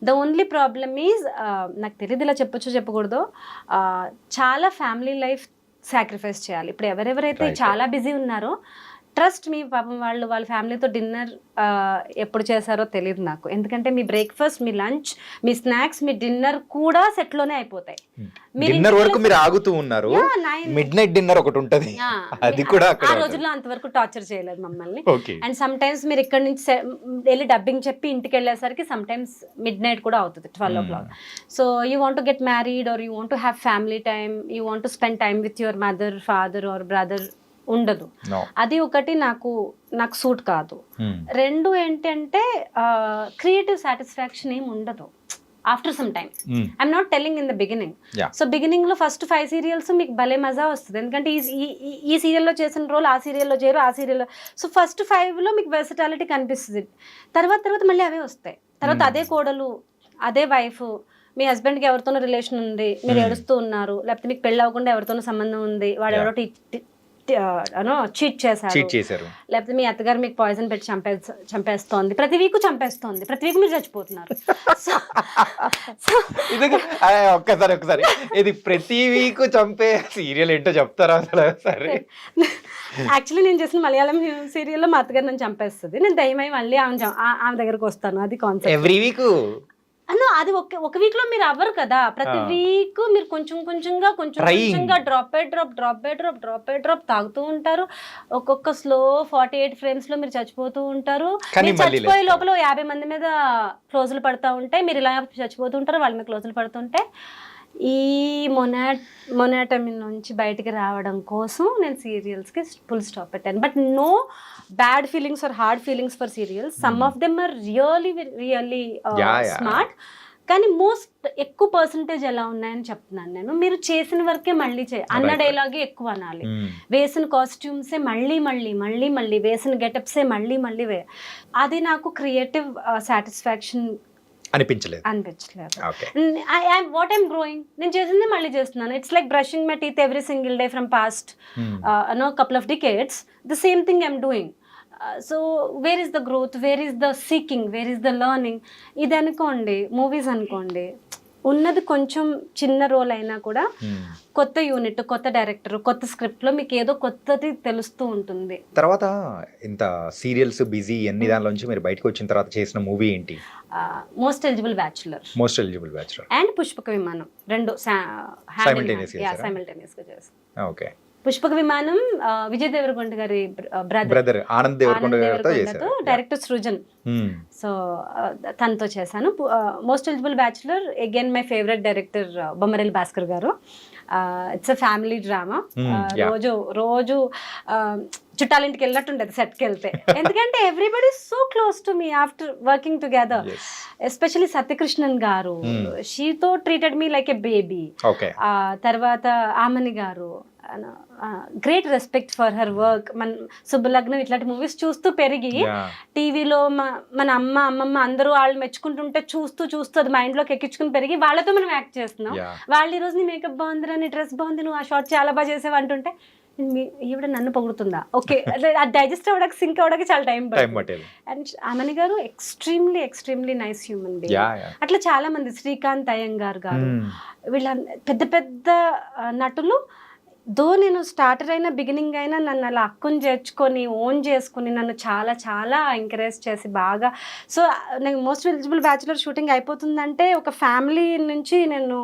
ద ఓన్లీ ప్రాబ్లమ్ ఈజ్, నాకు తెలియదు ఇలా చెప్పకూడదు, చాలా ఫ్యామిలీ లైఫ్ సాక్రిఫైస్ చేయాలి. ఇప్పుడు ఎవరెవరైతే చాలా బిజీ ఉన్నారో, ట్రస్ట్ మీ పాపం వాళ్ళ ఫ్యామిలీతో డిన్నర్ ఎప్పుడు చేశారో తెలియదు నాకు. ఎందుకంటే మీ బ్రేక్ఫాస్ట్, మీ లంచ్, మీ స్నాక్స్, మీ డిన్నర్ కూడా సెట్ లోనే అయిపోతాయి. డిన్నర్ వరకు మీరు ఆగుతూ ఉన్నారు, మిడ్ నైట్ డిన్నర్ ఒకటి ఉంటది, అది కూడా ఆ రోజుల్లో అంతవరకు టార్చర్ చేయలేదు మమ్మల్ని. అండ్ సమ్ టైమ్స్ మీరు ఇక్కడ నుంచి వెళ్ళి డబ్బింగ్ చెప్పి ఇంటికి వెళ్ళేసరికి సమ్ టైమ్స్ మిడ్ నైట్ కూడా అవుతుంది, 12 o'clock. So you want to get married or you want to have family time, you want to spend time with your mother, father or brother ఉండదు. అది ఒకటి నాకు సూట్ కాదు. రెండు ఏంటంటే క్రియేటివ్ సాటిస్ఫాక్షన్ ఏమి ఉండదు after some time. I'm not telling in the beginning. So beginning లో ఫస్ట్ 5 serials మీకు భలే మజా వస్తుంది, ఎందుకంటే ఈ సీరియల్లో చేసిన రోల్ ఆ సీరియల్లో చేయరు, ఆ సీరియల్లో. సో ఫస్ట్ 5 లో మీకు వెర్సటాలిటీ కనిపిస్తుంది. తర్వాత మళ్ళీ అవే వస్తాయి. తర్వాత అదే కోడలు, అదే వైఫ్, మీ హస్బెండ్కి ఎవరితోనో రిలేషన్ ఉంది, మీరు ఏడుస్తూ ఉన్నారు, లేకపోతే మీకు పెళ్ళి అవ్వకుండా ఎవరితోనో సంబంధం ఉంది, వాడు ఎవరో చీట్ చేశారు, లేకపోతే మీ అత్తగారు మీకు పాయిజన్ పెట్టి చంపేస్తోంది, ప్రతి వీక్ చంపేస్తోంది, ప్రతి వీక్ మీరు చచ్చిపోతున్నారు. ఒక్కసారి ఇది ప్రతి వీక్ చంపే సీరియల్ ఏంటో చెప్తారా అసలు? సరే, యాక్చువల్లీ నేను చేసిన మలయాళం సీరియల్లో మా అత్తగారు నన్ను చంపేస్తుంది, నేను దయమై మళ్ళీ ఆమె దగ్గరకు వస్తాను, అది కాన్సెప్ట్. ఎవ్రీ వీక్ అది ఒక వీక్ లో మీరు అవ్వరు కదా, ప్రతి వీక్ మీరు కొంచెంగా డ్రాప్ బై డ్రాప్ తాగుతూ ఉంటారు. ఒక్కొక్క స్లో 48 frames లో మీరు చచ్చిపోతూ ఉంటారు. మీరు చచ్చిపోయే లోపల 50 మంది మీద క్లోజులు పడతా ఉంటాయి, మీరు ఇలా చచ్చిపోతూ ఉంటారు, వాళ్ళ మీద క్లోజులు పడుతుంటే ఈ మొనాటమీ నుంచి బయటికి రావడం కోసం నేను సీరియల్స్కి ఫుల్ స్టాప్ పెట్టాను. But no bad feelings or hard feelings for serials. Some of them are really smart. కానీ ఎక్కువ పర్సంటేజ్ ఎలా ఉన్నాయని చెప్తున్నాను నేను. మీరు చేసిన వరకే మళ్ళీ అన్న డైలాగే ఎక్కువ అనాలి, వేసిన కాస్ట్యూమ్సే మళ్ళీ వేసిన గెటప్సే మళ్ళీ అది నాకు క్రియేటివ్ సాటిస్ఫాక్షన్ అనిపించలేదు. వాట్ ఐమ్ గ్రోయింగ్, నేను చేసింది మళ్ళీ చేస్తున్నాను. It's like brushing my teeth every single day from past couple of decades. The same thing I'm doing. So where is the growth, where is the seeking, where is the learning? ఇది అనుకోండి, movies అనుకోండి, ఉన్నది కొంచెం చిన్న role అయినా కూడా కొత్త unit, కొత్త డైరెక్టర్, కొత్త స్క్రిప్ట్లో మీకు ఏదో కొత్తది తెలుస్తూ ఉంటుంది. తర్వాత ఇంత సీరియల్స్ బిజీ అన్ని దానిలోంచి మీరు బయటకు వచ్చిన తర్వాత చేసిన మూవీ ఏంటి? మోస్ట్ ఎలిజిబుల్ బ్యాచులర్ అండ్ పుష్పక విమానం, రెండు సైమల్టేనియస్గా చేస్తాను. ఓకే. పుష్పక విమానం విజయ్ దేవరకొండ గారి బ్రదర్ ఆనంద్ దేవరకొండ గారితో చేశారు, డైరెక్టర్ సృజన్. సో తనతో చేశాను. Most eligible bachelor again my favourite director Bommarillu Bhaskar garu. It's a family drama. రోజు చుట్టాలింటికి వెళ్ళినట్టుండేది సెట్కి వెళ్తే, ఎందుకంటే everybody so close to me after working together. Especially Satyakrishnan garu, షీతో treated me like a baby. తర్వాత Amani garu, great respect for her work. మన శుభలగ్నం ఇట్లాంటి మూవీస్ చూస్తూ పెరిగి టీవీలో మన అమ్మమ్మ అందరూ వాళ్ళు మెచ్చుకుంటుంటే చూస్తూ అది మైండ్లోకి ఎక్కించుకుని పెరిగి వాళ్ళతో మనం యాక్ట్ చేస్తున్నాం. వాళ్ళు ఈరోజు నీ మేకప్ బాగుందిరా, నీ డ్రెస్ బాగుంది, నువ్వు ఆ షార్ట్ చాలా బాగా చేసేవి అంటుంటే ఈవిడ నన్ను పొగుడుతుందా? ఓకే, అది డైజెస్ట్ అవ్వడానికి, సింక్ అవ్వడానికి చాలా టైం పడుతుంది. అండ్ అమని గారు ఎక్స్ట్రీమ్లీ నైస్ హ్యూమన్ బీయింగ్. అట్లా చాలా మంది, శ్రీకాంత్ అయ్యంగార్ గారు, వీళ్ళ పెద్ద నటులు. దో నేను స్టార్టర్ అయినా బిగినింగ్ అయినా నన్ను అలా అక్కుని చేర్చుకొని ఓన్ చేసుకుని నన్ను చాలా ఎంకరేజ్ చేసి బాగా. సో నాకు మోస్ట్ ఎలిజిబుల్ బ్యాచులర్ షూటింగ్ అయిపోతుందంటే ఒక ఫ్యామిలీ నుంచి నేను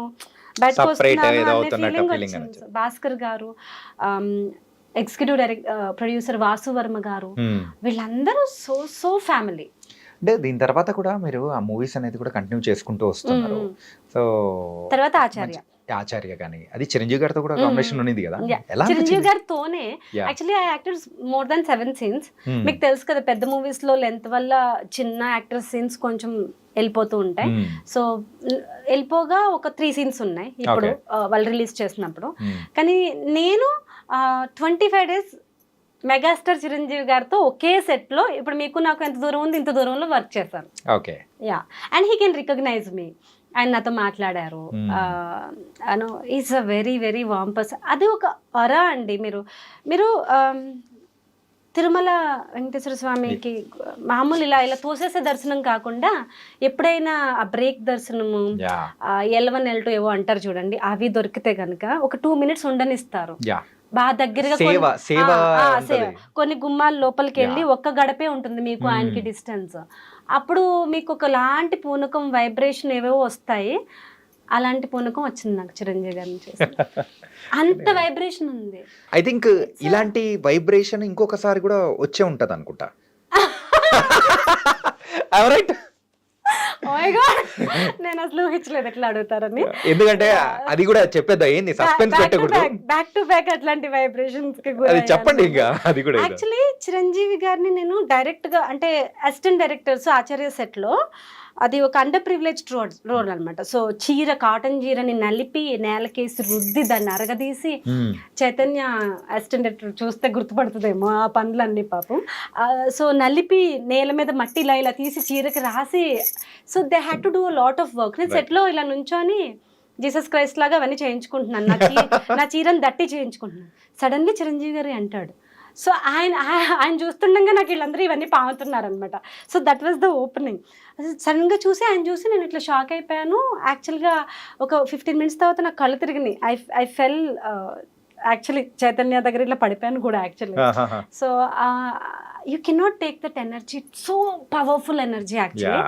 బయటకు వస్తున్నాను అనే ఫీలింగ్ వచ్చింది. భాస్కర్ గారు, ఎగ్జిక్యూటివ్ ప్రొడ్యూసర్ వాసు వర్మ గారు, వీళ్ళందరూ సో ఫ్యామిలీ. అంటే దీని తర్వాత కూడా మీరు ఆ మూవీస్ అనేది కూడా కంటిన్యూ చేసుకుంటూ వస్తున్నారు. సో తర్వాత ఆచార్య కానీ అది చిరంజీవి గారితో కూడా కాంబినేషన్ ఉంది కదా, ఎలా? చిరంజీవి గారితోనే యాక్చువల్లీ ఆ యాక్టర్స్ మోర్ దాన్ 7 scenes. మీకు తెలుసు కదా, పెద్ద మూవీస్ లో లెంత్ వల్ల చిన్న యాక్టర్ సీన్స్ కొంచెం వెళ్ళిపోతూ ఉంటాయి. సో వెళ్ళిపోగా ఒక 3 scenes ఉన్నాయి ఇప్పుడు వాళ్ళు రిలీజ్ చేసినప్పుడు. కానీ నేను 25 days మెగాస్టార్ చిరంజీవి గారితో ఒకే సెట్ లో, ఇప్పుడు మీకు నాకు ఎంత దూరం ఉంది, ఇంత దూరంలో వర్క్ చేశాను. And he can recognise me. ఆయన నాతో మాట్లాడారు. Is a very warm person. అది ఒక అరా అండి. మీరు తిరుమల వెంకటేశ్వర స్వామికి మామూలు ఇలా తోసేసే దర్శనం కాకుండా ఎప్పుడైనా ఆ బ్రేక్ దర్శనము, L1 L2 ఏవో అంటారు చూడండి, అవి దొరికితే కనుక ఒక 2 minutes ఉండనిస్తారు. బాగా దగ్గరగా కొన్ని గుమ్మాల లోపలికి వెళ్ళి ఒక్క గడపే ఉంటుంది మీకు ఆయనకి డిస్టెన్స్. అప్పుడు మీకు ఒకలాంటి పూనకం, వైబ్రేషన్ ఏవేవో వస్తాయి. అలాంటి పూనకం వచ్చింది నాకు చిరంజీవి గారిని చూసి. అంత వైబ్రేషన్ ఉంది. ఐ థింక్ ఇలాంటి వైబ్రేషన్ ఇంకొకసారి కూడా వచ్చే ఉంటది అనుకుంటా. నేను అసలు ఊహించలేదు ఎట్లా అడుగుతారని. ఎందుకంటే అది కూడా చెప్పేద్దా, ఏంది సస్పెన్స్ పెట్టకూడదు. బ్యాక్ టు బ్యాక్ అట్లాంటి వైబ్రేషన్స్ చెప్పండి. ఇంకా అది కూడా యాక్చువల్లీ చిరంజీవి గారిని నేను డైరెక్ట్ గా, అంటే అసిస్టెంట్ డైరెక్టర్స్ ఆచార్య సెట్ లో అది ఒక అండర్ ప్రివిలేజ్డ్ రోల్ అనమాట. సో కాటన్ చీరని నలిపి నేలకేసి రుద్ది దాన్ని అరగదీసి, చైతన్య అసిస్టెంట్ డైరెక్టర్ చూస్తే గుర్తుపడుతుందేమో ఆ పనులన్నీ పాపం. సో నలిపి నేల మీద మట్టి ఇలా తీసి చీరకి రాసి, so they had to do a lot of work. నేను సెట్లో ఇలా నుంచొని జీసస్ క్రైస్ట్ లాగా అవన్నీ చేయించుకుంటున్నాను, నా చీరని దట్టి చేయించుకుంటున్నాను. సడన్గా చిరంజీవి గారు అంటాడు. సో ఆయన చూస్తుండగా నాకు వీళ్ళందరూ ఇవన్నీ పాముతున్నారు అనమాట. So that was the opening. సడన్గా ఆయన చూసి నేను ఇట్లా షాక్ అయిపోయాను. యాక్చువల్గా ఒక 15 minutes తర్వాత నాకు కళ్ళు తిరిగినాయి. ఐ ఫెల్ యాక్చువల్లీ చైతన్య దగ్గర ఇట్లా పడిపోయాను కూడా actually. So you cannot take that energy, so powerful energy actually.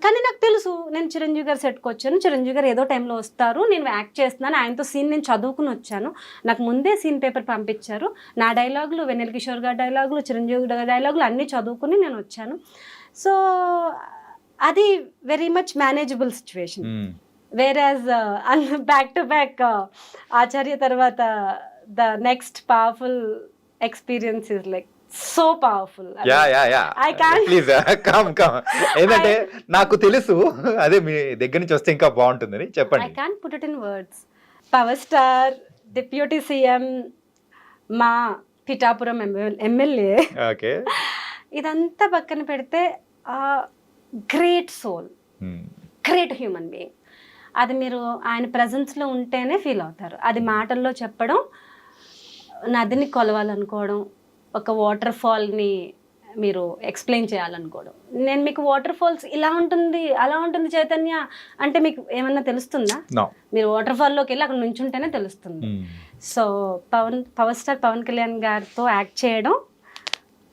కానీ నాకు తెలుసు, నేను చిరంజీవి గారు సెట్కి వచ్చాను, చిరంజీవి గారు ఏదో టైంలో వస్తారు, నేను యాక్ట్ చేస్తున్నాను, ఆయనతో సీన్ నేను చదువుకుని వచ్చాను. నాకు ముందే సీన్ పేపర్ పంపించారు, నా డైలాగులు, వెన్నెల కిషోర్ గారి డైలాగులు, చిరంజీవి గారి డైలాగులు అన్నీ చదువుకుని నేను వచ్చాను. సో అది very much manageable situation. Whereas back to back Acharya తర్వాత the next powerful experience is like so powerful. Yeah I can't- please come ఏంటంటే నాకు తెలుసు అదే మీ దగ్గర నుంచి వస్తే ఇంకా బాగుంటుందని ఐ చెప్పండి. Can't put it in words. Power star, deputy CM, మా పిఠాపురం ఎమ్మెల్యే, ఓకే. ఇదంతా పక్కన పెడితే great soul, great human being. అది మీరు ఆయన ప్రజెన్స్లో ఉంటేనే ఫీల్ అవుతారు. అది మాటల్లో చెప్పడం, నదిని కొలవాలనుకోవడం, ఒక వాటర్ ఫాల్ని మీరు ఎక్స్ప్లెయిన్ చేయాలనుకోవడం. నేను మీకు వాటర్ ఫాల్స్ ఇలా ఉంటుంది అలా ఉంటుంది చైతన్య అంటే మీకు ఏమన్నా తెలుస్తుందా? No. మీరు వాటర్ ఫాల్లోకి వెళ్ళి అక్కడ నుంచుంటేనే తెలుస్తుంది. So power star Pawan Kalyan గారితో యాక్ట్ చేయడం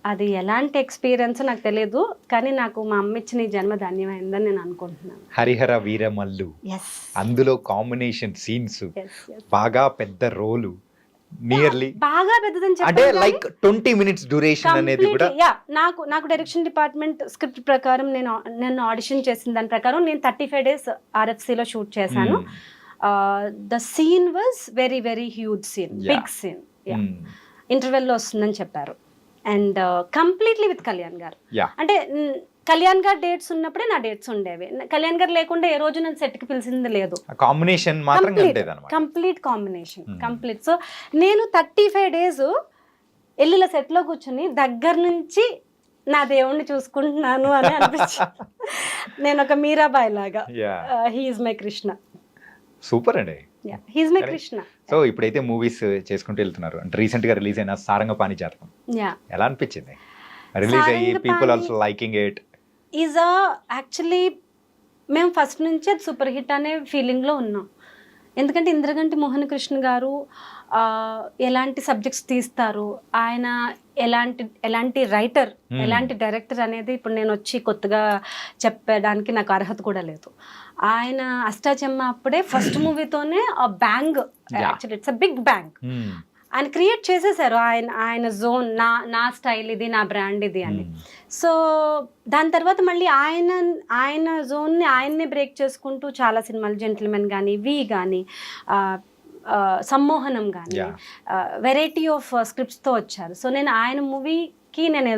అది ఎలాంటి ఎక్స్పీరియన్స్ నాకు తెలియదు, కానీ నాకు మా అమ్మ ఇచ్చిన ఈ జన్మ ధన్యమైందని నేను అనుకుంటున్నాను. హరిహర వీరమల్లు ఎస్ అందులో కాంబినేషన్ సీన్స్ ఎస్ బాగా పెద్ద రోలు, నియర్లీ బాగా పెద్దదని అంటే చెప్పాను లైక్ 20 minutes డ్యూరేషన్ అనేది కూడా. నాకు డైరెక్షన్ డిపార్ట్మెంట్ స్క్రిప్ట్ ప్రకారం నేను ఆడిషన్ చేసిన దాని ప్రకారం నేను 35 days RFCలో షూట్ చేశాను. The scene was very very huge scene, big scene. ఇంటర్వెల్లో వస్తుందని చెప్పారు. అండ్ కంప్లీట్లీ విత్ కళ్యాణ్ గారు. Yeah. అంటే కళ్యాణ్ గారు డేట్స్ ఉన్నప్పుడే నా డేట్స్ ఉండేవి. కళ్యాణ్ గారు లేకుండా ఏ రోజు నేను సెట్కి పిలిచింది లేదు. కాంబినేషన్ మాత్రం కట్టేదన్నమాట. Complete combination, complete. సో నేను 35 days ఎల్లుల సెట్లో కూర్చుని దగ్గర నుంచి నా దేవుణ్ణి చూసుకుంటున్నాను అని అనిపించింది. నేను ఒక మీరాబాయి లాగా. He is my Krishna. సూపర్ అండి. He is my Krishna. సో ఇప్పుడైతే మూవీస్ చేసుకుంటూ వెళ్తున్నారు అంటే రీసెంట్ గా రిలీజ్ అయిన సారంగపాణి జాతకం ఎలా అనిపించింది? రిలీజ్ అయ్యి people also liking it. Is actually మేము ఫస్ట్ నుంచి అది సూపర్ హిట్ అనే ఫీలింగ్లో ఉన్నాం. ఎందుకంటే ఇంద్రగంటి మోహన్ కృష్ణ గారు ఎలాంటి సబ్జెక్ట్స్ తీస్తారు, ఆయన ఎలాంటి రైటర్, ఎలాంటి డైరెక్టర్ అనేది ఇప్పుడు నేను వచ్చి కొత్తగా చెప్పడానికి నాకు అర్హత కూడా లేదు. ఆయన అష్టాచెమ్మ అప్పుడే ఫస్ట్ మూవీతోనే ఆ bang, actually it's a big bang ఆయన క్రియేట్ చేసేసారు. ఆయన జోన్, నా స్టైల్ ఇది, నా బ్రాండ్ ఇది అని. సో దాని తర్వాత మళ్ళీ ఆయన జోన్ని ఆయన్నే బ్రేక్ చేసుకుంటూ చాలా సినిమాలు, జెంటిల్మెన్ కానీ, వి కానీ, సమ్మోహనం కానీ, వెరైటీ ఆఫ్ స్క్రిప్ట్స్తో వచ్చారు. సో నేను ఆయన మూవీకి నేను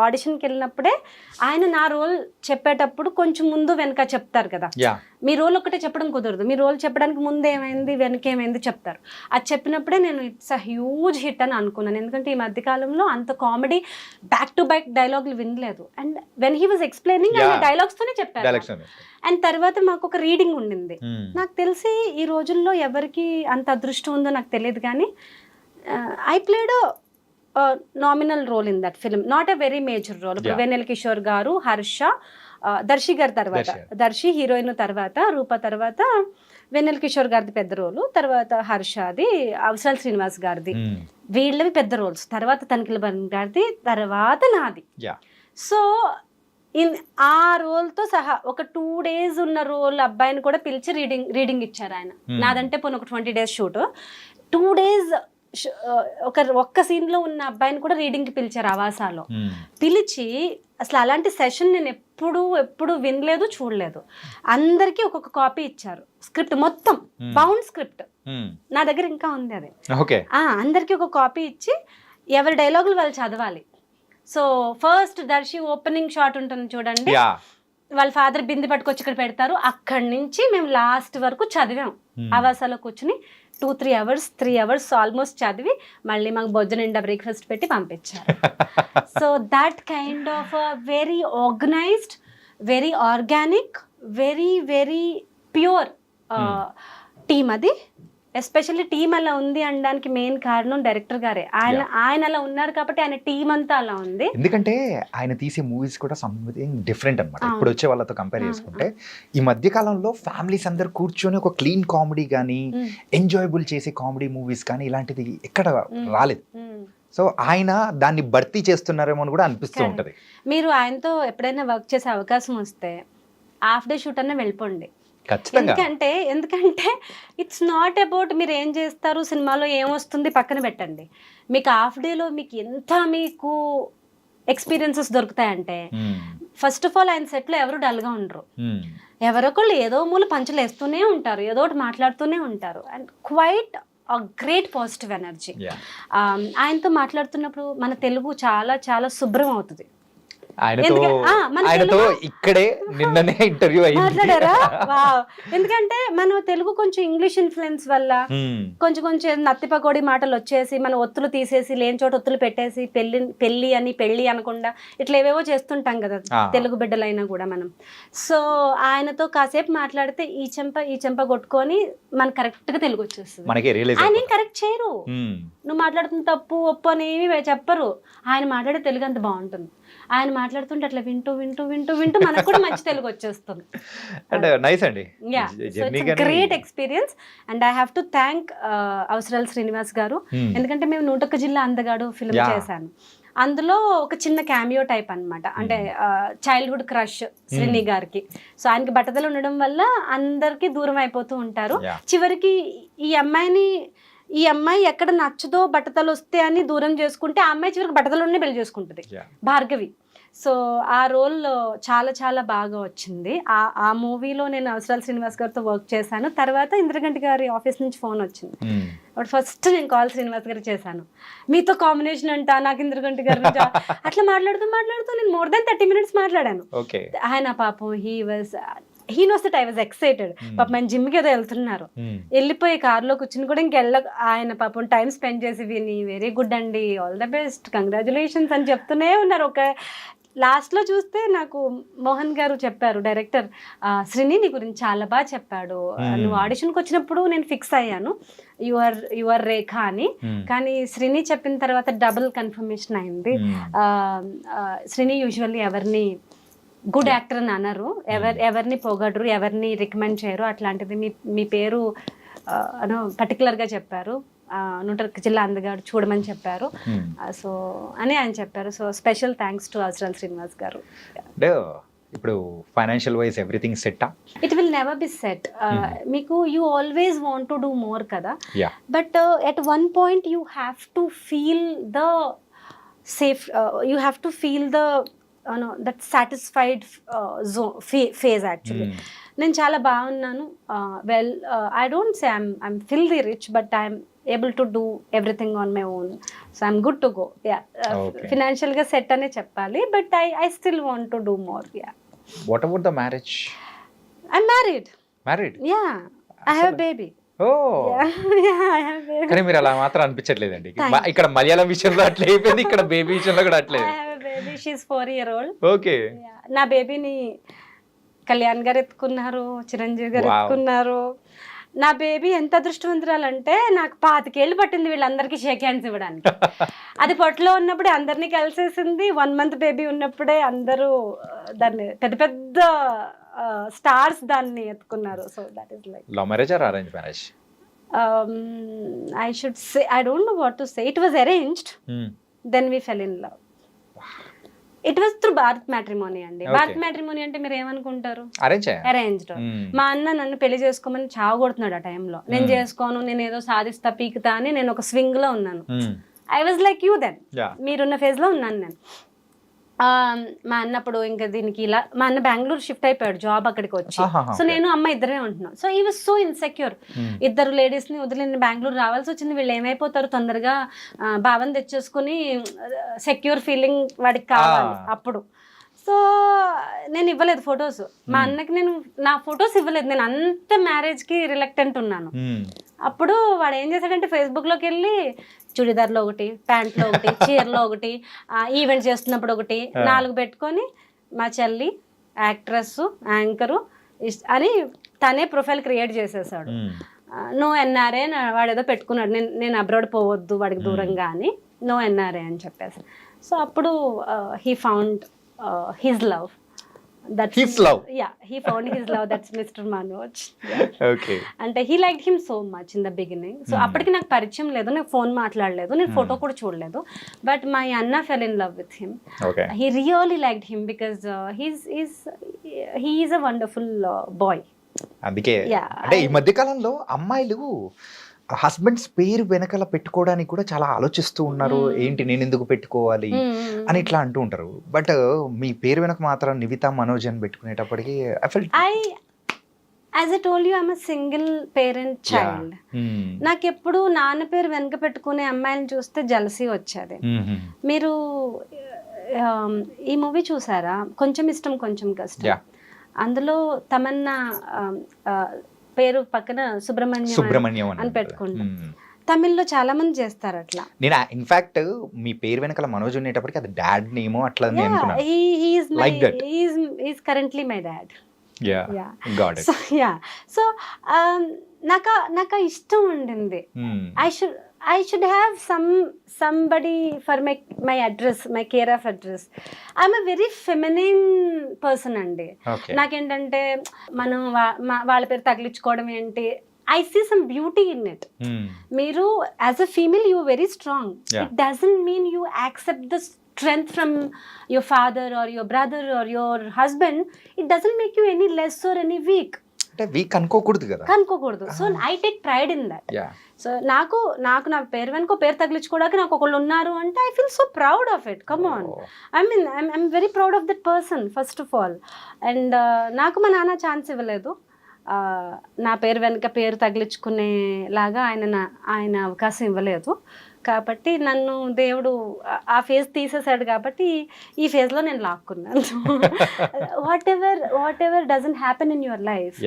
ఆడిషన్కి వెళ్ళినప్పుడే ఆయన నా రోల్ చెప్పేటప్పుడు కొంచెం ముందు వెనక చెప్తారు కదా. మీ రోల్ ఒకటే చెప్పడం కుదరదు, మీ రోల్ చెప్పడానికి ముందు ఏమైంది వెనక ఏమైంది చెప్తారు. అది చెప్పినప్పుడే నేను ఇట్స్ అ హ్యూజ్ హిట్ అని అనుకున్నాను. ఎందుకంటే ఈ మధ్యకాలంలో అంత కామెడీ బ్యాక్ టు బ్యాక్ డైలాగులు వినలేదు. And when he was explaining ఆయన డైలాగ్స్తోనే చెప్పారు. అండ్ తర్వాత మాకు ఒక రీడింగ్ ఉండింది. నాకు తెలిసి ఈ రోజుల్లో ఎవరికి అంత అదృష్టం ఉందో నాకు తెలియదు, కానీ I played nominal role in that film, not a very major role. ఇప్పుడు వెన్నెల కిషోర్ గారు, హర్ష, దర్శి గారి తర్వాత, దర్శి హీరోయిన్ తర్వాత, రూప తర్వాత వెన్నెల కిషోర్ గారిది పెద్ద రోలు, తర్వాత హర్షది, అవసరాల శ్రీనివాస్ గారిది, వీళ్ళవి పెద్ద రోల్స్, తర్వాత తనిఖీల బన్ గారిది, తర్వాత నాది. సో ఆ రోల్తో సహా ఒక 2 days ఉన్న రోల్ అబ్బాయిని కూడా పిలిచి రీడింగ్ ఇచ్చారు ఆయన. నాదంటే పోనీ ఒక 20 days షూట్, 2 days ఒక్క సీన్లో ఉన్న అబ్బాయిని కూడా రీడింగ్కి పిలిచారు ఆవాసాలో. పిలిచి అసలు అలాంటి సెషన్ నేను ఎప్పుడు వినలేదు, చూడలేదు. అందరికీ ఒక్కొక్క కాపీ ఇచ్చారు, స్క్రిప్ట్ మొత్తం బౌండ్ స్క్రిప్ట్ నా దగ్గర ఇంకా ఉంది అది. అందరికీ ఒక కాపీ ఇచ్చి ఎవరి డైలాగులు వాళ్ళు చదవాలి. So first Darshi opening shot ఉంటుంది చూడండి, వాళ్ళ ఫాదర్ బింది పట్టుకొచ్చి ఇక్కడ పెడతారు, అక్కడి నుంచి మేము లాస్ట్ వరకు చదివాం. ఆవాసాలో కూర్చుని 2-3 hours 3 hours ఆల్మోస్ట్ చదివి మళ్ళీ మాకు బొజ్జ నిండా బ్రేక్ఫాస్ట్ పెట్టి పంపించారు. So that kind of very organised, very organic, very very pure team అది. ఎస్పెషల్లీ టీమ్ అలా ఉంది అనడానికి మెయిన్ కారణం డైరెక్టర్ గారే. ఆయన అలా ఉన్నారు కాబట్టి ఆయన టీం అంతా అలా ఉంది. ఎందుకంటే ఆయన తీసే మూవీస్ కూడా సంథింగ్ డిఫరెంట్ అనమాట. ఇప్పుడు వచ్చే వాళ్ళతో కంపేర్ చేసుకుంటే ఈ మధ్య కాలంలో ఫ్యామిలీస్ అందరు కూర్చొని ఒక క్లీన్ కామెడీ కానీ, ఎంజాయబుల్ చేసే కామెడీ మూవీస్ కానీ ఇలాంటిది ఎక్కడ రాలేదు. సో ఆయన దాన్ని భర్తీ చేస్తున్నారేమో అని కూడా అనిపిస్తూ ఉంటది. మీరు ఆయనతో ఎప్పుడైనా వర్క్ చేసే అవకాశం వస్తే హాఫ్ డే షూట్ అన్న వెళ్ళిపోండి. ఎందుకంటే ఇట్స్ నాట్ అబౌట్ మీరు ఏం చేస్తారు, సినిమాలో ఏమొస్తుంది పక్కన పెట్టండి. మీకు హాఫ్ డేలో మీకు ఎంత మీకు ఎక్స్పీరియన్సెస్ దొరుకుతాయంటే ఫస్ట్ ఆఫ్ ఆల్ ఆయన సెట్లో ఎవరు డల్గా ఉండరు. ఎవరొకళ్ళు ఏదో మూల పంచులు వేస్తూనే ఉంటారు, ఏదో ఒకటి మాట్లాడుతూనే ఉంటారు. And quite great positive energy. ఆయనతో మాట్లాడుతున్నప్పుడు మన తెలుగు చాలా చాలా శుభ్రం అవుతుంది. ఆయనతో ఇక్కడే నిన్ననే ఇంటర్వ్యూ మాట్లాడారా? వావ్. ఎందుకంటే మనం తెలుగు కొంచెం ఇంగ్లీష్ ఇన్ఫ్లుయెన్స్ వల్ల కొంచెం నత్తి పకోడి మాటలు వచ్చేసి మన ఒత్తులు తీసేసి లేని చోట ఒత్తులు పెట్టేసి పెళ్ళి అనకుండా ఇట్లా ఏవేవో చేస్తుంటాం కదా తెలుగు బిడ్డలైనా కూడా మనం. సో ఆయనతో కాసేపు మాట్లాడితే ఈ చెంప కొట్టుకొని మనకు కరెక్ట్ గా తెలుగు వచ్చేస్తుంది. ఆయన ఏం కరెక్ట్ చేయరు, నువ్వు మాట్లాడుతున్న తప్పు ఒప్పు అని ఏమి చెప్పరు. ఆయన మాట్లాడే తెలుగు అంత బాగుంటుంది. ఆయన మాట్లాడుతుంటే అట్లా వింటూ వింటూ వింటూ వింటూ మనకు కూడా మంచి తెలుగు వచ్చేస్తుంది. Great experience. And I have to thank అవసరాల శ్రీనివాస్ గారు. ఎందుకంటే మేము 101 జిల్లా అందగాడు ఫిల్మ్ చేశాను. అందులో ఒక చిన్న క్యామియో టైప్ అన్నమాట. అంటే చైల్డ్హుడ్ క్రష్ శ్రీని గారికి. సో ఆయనకి బట్టతలు ఉండడం వల్ల అందరికి దూరం అయిపోతూ ఉంటారు. చివరికి ఈ అమ్మాయి ఎక్కడ నచ్చదో బట్టతలు వస్తే అని దూరం చేసుకుంటే ఆ అమ్మాయి చివరికి బట్టతలునే పెళ్లి చేసుకుంటుంది, భార్గవి. సో ఆ రోల్ చాలా చాలా బాగా వచ్చింది. ఆ మూవీలో నేను అవసరాల శ్రీనివాస్ గారితో వర్క్ చేశాను. తర్వాత ఇంద్రగంటి గారి ఆఫీస్ నుంచి ఫోన్ వచ్చింది. అప్పుడు ఫస్ట్ నేను కాల్ శ్రీనివాస్ గారికి చేశాను. మీతో కాంబినేషన్ అంట, నాకు ఇంద్రగంటి గారి నుంచి అట్లా మాట్లాడుతూ నేను మోర్ దాన్ 30 minutes మాట్లాడాను. ఆయన పాపం he knows that I was excited. పాపం ఆయన జిమ్కి ఏదో వెళ్తున్నారు, వెళ్ళిపోయి కార్లో కూర్చుని కూడా ఆయన పాపం టైం స్పెండ్ చేసి విని వెరీ గుడ్ అండి, ఆల్ ద బెస్ట్, కంగ్రాచులేషన్స్ అని చెప్తూనే ఉన్నారు. ఒక లాస్ట్లో చూస్తే నాకు మోహన్ గారు చెప్పారు, డైరెక్టర్, శ్రీని నీ గురించి చాలా బాగా చెప్పాడు, నువ్వు ఆడిషన్కి వచ్చినప్పుడు నేను ఫిక్స్ అయ్యాను యువర్ రేఖ అని, కానీ శ్రీని చెప్పిన తర్వాత డబుల్ కన్ఫర్మేషన్ అయింది. శ్రీని యూజువల్లీ ఎవరిని గుడ్ యాక్టర్ అని అనరు, ఎవరిని పొగడరు, ఎవరిని రికమెండ్ చేయరు. అట్లాంటిది మీ పేరు పర్టికులర్గా చెప్పారు, 101 జిల్లా అందగాడు చూడమని చెప్పారు. సో అని ఆయన చెప్పారు. సో స్పెషల్ థ్యాంక్స్ టు అవసరాల శ్రీనివాస్ గారు. ఇప్పుడు financial wise everything set? It will never be set. మీకు you always want to do more కదా, but at one point you have to feel the safe, you have to feel the that satisfied phase. Actually నేను చాలా బాగున్నాను. Well, I don't say I'm filthy rich, but I'm able to do everything on my own. So I'm good to go. ఫినాన్షియల్గా set అనే చెప్పాలి, but I still want to do more. What about the marriage? I'm married. Yeah, I have baby. కానీ మీరు అలా మాత్రం అనిపించట్లేదండి. ఇక్కడ మలయాళం విషయంలో అట్లా అయిపోయింది, ఇక్కడ బేబీ విషయంలో కూడా అట్లే. She is 4 year old. ఓకే. నా బేబీని కళ్యాణ్ గారు ఎత్తుకున్నారు, చిరంజీవి గారు ఎత్తుకున్నారు. నా బేబీ ఎంత అదృష్టవంతురాలంటే నాకు 25 ఏళ్ళు పట్టింది వీళ్ళందరికీ షేక్ హ్యాండ్స్ ఇవ్వడానికి. అది పొట్టలో ఉన్నప్పుడే అందరినీ కలిసేసింది. 1 month బేబీ ఉన్నప్పుడే అందరూ దాన్ని పెద్ద స్టార్స్ దాన్ని ఎత్తుకున్నారు. So that is like. Love marriage or arrange marriage? I should say, I don't know what to say. It was arranged. Then we fell in love. It was through Bharat matrimony అండి. Bharat matrimony అంటే మీరు ఏమనుకుంటారు? Arranged. మా అన్న నన్ను పెళ్లి చేసుకోమని చావగొడుతున్నాడు ఆ టైంలో. నేను చేసుకోను, నేను ఏదో సాధిస్తా పీకుతా అని నేను ఒక స్వింగ్ లో ఉన్నాను. I was like you then, మీరున్న ఫేజ్ లో ఉన్నాను నేను. మా అన్నప్పుడు ఇంకా దీనికి ఇలా, మా అన్న బెంగళూరు షిఫ్ట్ అయిపోయాడు జాబ్ అక్కడికి వచ్చి. సో నేను అమ్మ ఇద్దరే ఉంటున్నాం. సో ఈ వాజ్ సో ఇన్సెక్యూర్. 2 ladies ని వదిలి నేను బెంగళూరు రావాల్సి వచ్చింది. వీళ్ళు ఏమైపోతారు, తొందరగా భావన తెచ్చేసుకుని సెక్యూర్ ఫీలింగ్ వాడికి కావాలి అప్పుడు. సో నేను ఇవ్వలేదు ఫొటోస్, మా అన్నకి నేను నా ఫొటోస్ ఇవ్వలేదు. నేను అంత మ్యారేజ్కి రిలక్టెంట్ ఉన్నాను. అప్పుడు వాడు ఏం చేశాడంటే ఫేస్బుక్లోకి వెళ్ళి చుడిదార్లో ఒకటి, ప్యాంట్లో ఒకటి, చీరలో ఒకటి, ఈవెంట్ చేస్తున్నప్పుడు ఒకటి 4 పెట్టుకొని మా చెల్లి యాక్ట్రెస్, యాంకరు అని తనే ప్రొఫైల్ క్రియేట్ చేసేసాడు. నో ఎన్ఆర్ఏ వాడు ఏదో పెట్టుకున్నాడు, నేను అబ్రాడ్ పోవద్దు వాడికి దూరంగా అని, నో ఎన్ఆర్ఏ అని చెప్పేసి. సో అప్పుడు he found his love. That's his love. Yeah, he found his love. That's Mr. Manoj. Okay. And he liked him so much in the beginning. So అప్పటికి నాకు పరిచయం లేదు, నేను ఫోన్ మాట్లాడలేదు, నేను ఫోటో కూడా చూడలేదు. But my Anna fell in love with him. Okay. He really liked him because he is a wonderful boy. అందుకే అంటే ఈ మధ్య కాలంలో అమ్మాయిలు హస్బెండ్స్ పేరు వెనకాల పెట్టుకోవడానికి కూడా చాలా ఆలోచిస్తూ ఉన్నారు. ఏంటి నేను ఎందుకు పెట్టుకోవాలి అని ఇట్లా అంటూ ఉంటారు. బట్ మీ పేరు వెనక మాత్రం నివితా మనోజ్ అని పెట్టుకునేటప్పటికి I felt as I told you I'm a single parent child. నాకు ఎప్పుడు నాన్న పేరు వెనక పెట్టుకునే అమ్మాయిని చూస్తే జలసీ వచ్చేది. మీరు ఈ మూవీ చూసారా, కొంచెం ఇష్టం కొంచెం కష్టం? అందులో తమన్నా పేరు పక్కన సుబ్రహ్మణ్యం అని పెట్టుకుంటాం. తమిళ్లో చాలా మంది చేస్తారు అట్లా. నేను ఇన్ఫాక్ట్ మీ పేరు వెనకాల మనోజ్ ఉండేటప్పటికి అది డాడ్ నేమో అట్లా is currently my dad. So నాకు ఇష్టం ఉండింది. I should have somebody for my address, my care of address. I'm a very feminine person అండి. నాకేంటంటే మనం వాళ్ళ పేరు తగిలించుకోవడం ఏంటి, I see some beauty in it. మీరు as a female you are very strong. It doesn't mean you accept the strength from your father or your brother or your husband. It doesn't make you any less or any weak. అంటే week అనుకోకూడదు కదా, అనుకోకూడదు. So I take pride in that. So నాకు నా పేరు వెనుకో పేరు తగిలించుకోవడానికి నాకు ఒకళ్ళు ఉన్నారు అంటే I feel so proud of it. Come on, I'm very proud of that person first of all. And నాకు మా నాన్న ఛాన్స్ ఇవ్వలేదు నా పేరు వెనుక పేరు తగిలించుకునేలాగా. ఆయన అవకాశం ఇవ్వలేదు కాబట్టి నన్ను దేవుడు ఆ ఫేజ్ తీసేశాడు. కాబట్టి ఈ ఫేజ్లో నేను లాక్కున్నాను. Whatever doesn't happen in your life,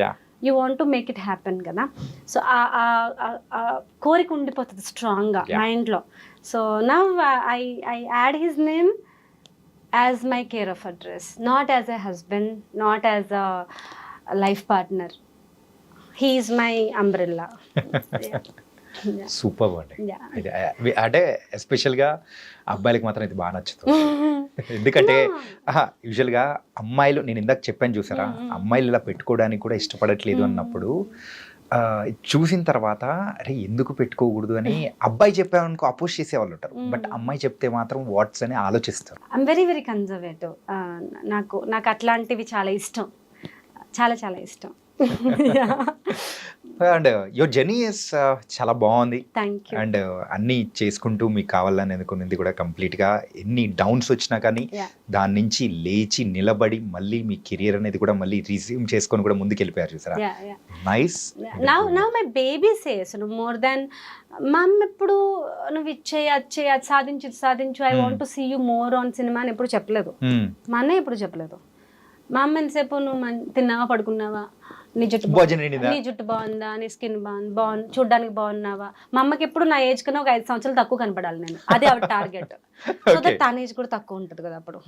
you want to make it happen కదా. సో ఆ కోరిక ఉండిపోతుంది స్ట్రాంగ్గా మైండ్లో. So now I add his name as my care of address, not as a husband, not as a life partner. He is my umbrella. Super అండి. అంటే ఎస్పెషల్గా అబ్బాయిలకి మాత్రం ఇది బాగా నచ్చుతుంది. ఎందుకంటే యూజువల్గా అమ్మాయిలు, నేను ఇందాక చెప్పాను చూసారా, అమ్మాయిలు ఇలా పెట్టుకోవడానికి కూడా ఇష్టపడట్లేదు అన్నప్పుడు చూసిన తర్వాత అరే ఎందుకు పెట్టుకోకూడదు అని అబ్బాయి చెప్పామనుకో అపోజ్ చేసేవాళ్ళు ఉంటారు. బట్ అమ్మాయి చెప్తే మాత్రం వాట్స్ అని ఆలోచిస్తారు. I'm very very conservative. నాకు అట్లాంటివి చాలా ఇష్టం, చాలా చాలా ఇష్టం. అండ్ యువర్ జర్నీ ఇస్ చాలా బాగుంది. Thank you. అండ్ అన్నీ చేసుకుంటూ మీకు కావాలని అనుకున్నది కూడా కంప్లీట్గా ఎన్ని డౌన్స్ వచ్చినా కానీ దాని నుంచి లేచి నిలబడి మళ్ళీ మీ కెరియర్ అనేది కూడా మళ్ళీ రిజ్యూమ్ చేసుకొని కూడా ముందుకు వెళ్ళిపోయారు చూసారా. Nice. Now my baby says more than mum ఎప్పుడు నువ్వు ఇచ్చేయి అది సాధించు I want to see you more on cinema అని ఎప్పుడు చెప్పలేదు. మా అన్నయ్య ఎప్పుడు చెప్పలేదు. మా అమ్మ ఎంతసేపు నువ్వు తిన్నావా పడుకున్నావా, నీ జుట్టు బాగుందా, నీ స్కిన్ బాగుంది చూడ్డానికి బాగున్నావా. మా అమ్మకి ఎప్పుడు నా ఏజ్ కన్నా ఒక 5 సంవత్సరాలు తక్కువ కనపడాలి నేను, అదే ఆవిడ టార్గెట్. సో దట్ తన ఏజ్ కూడా తక్కువ ఉంటుంది కదా అప్పుడు.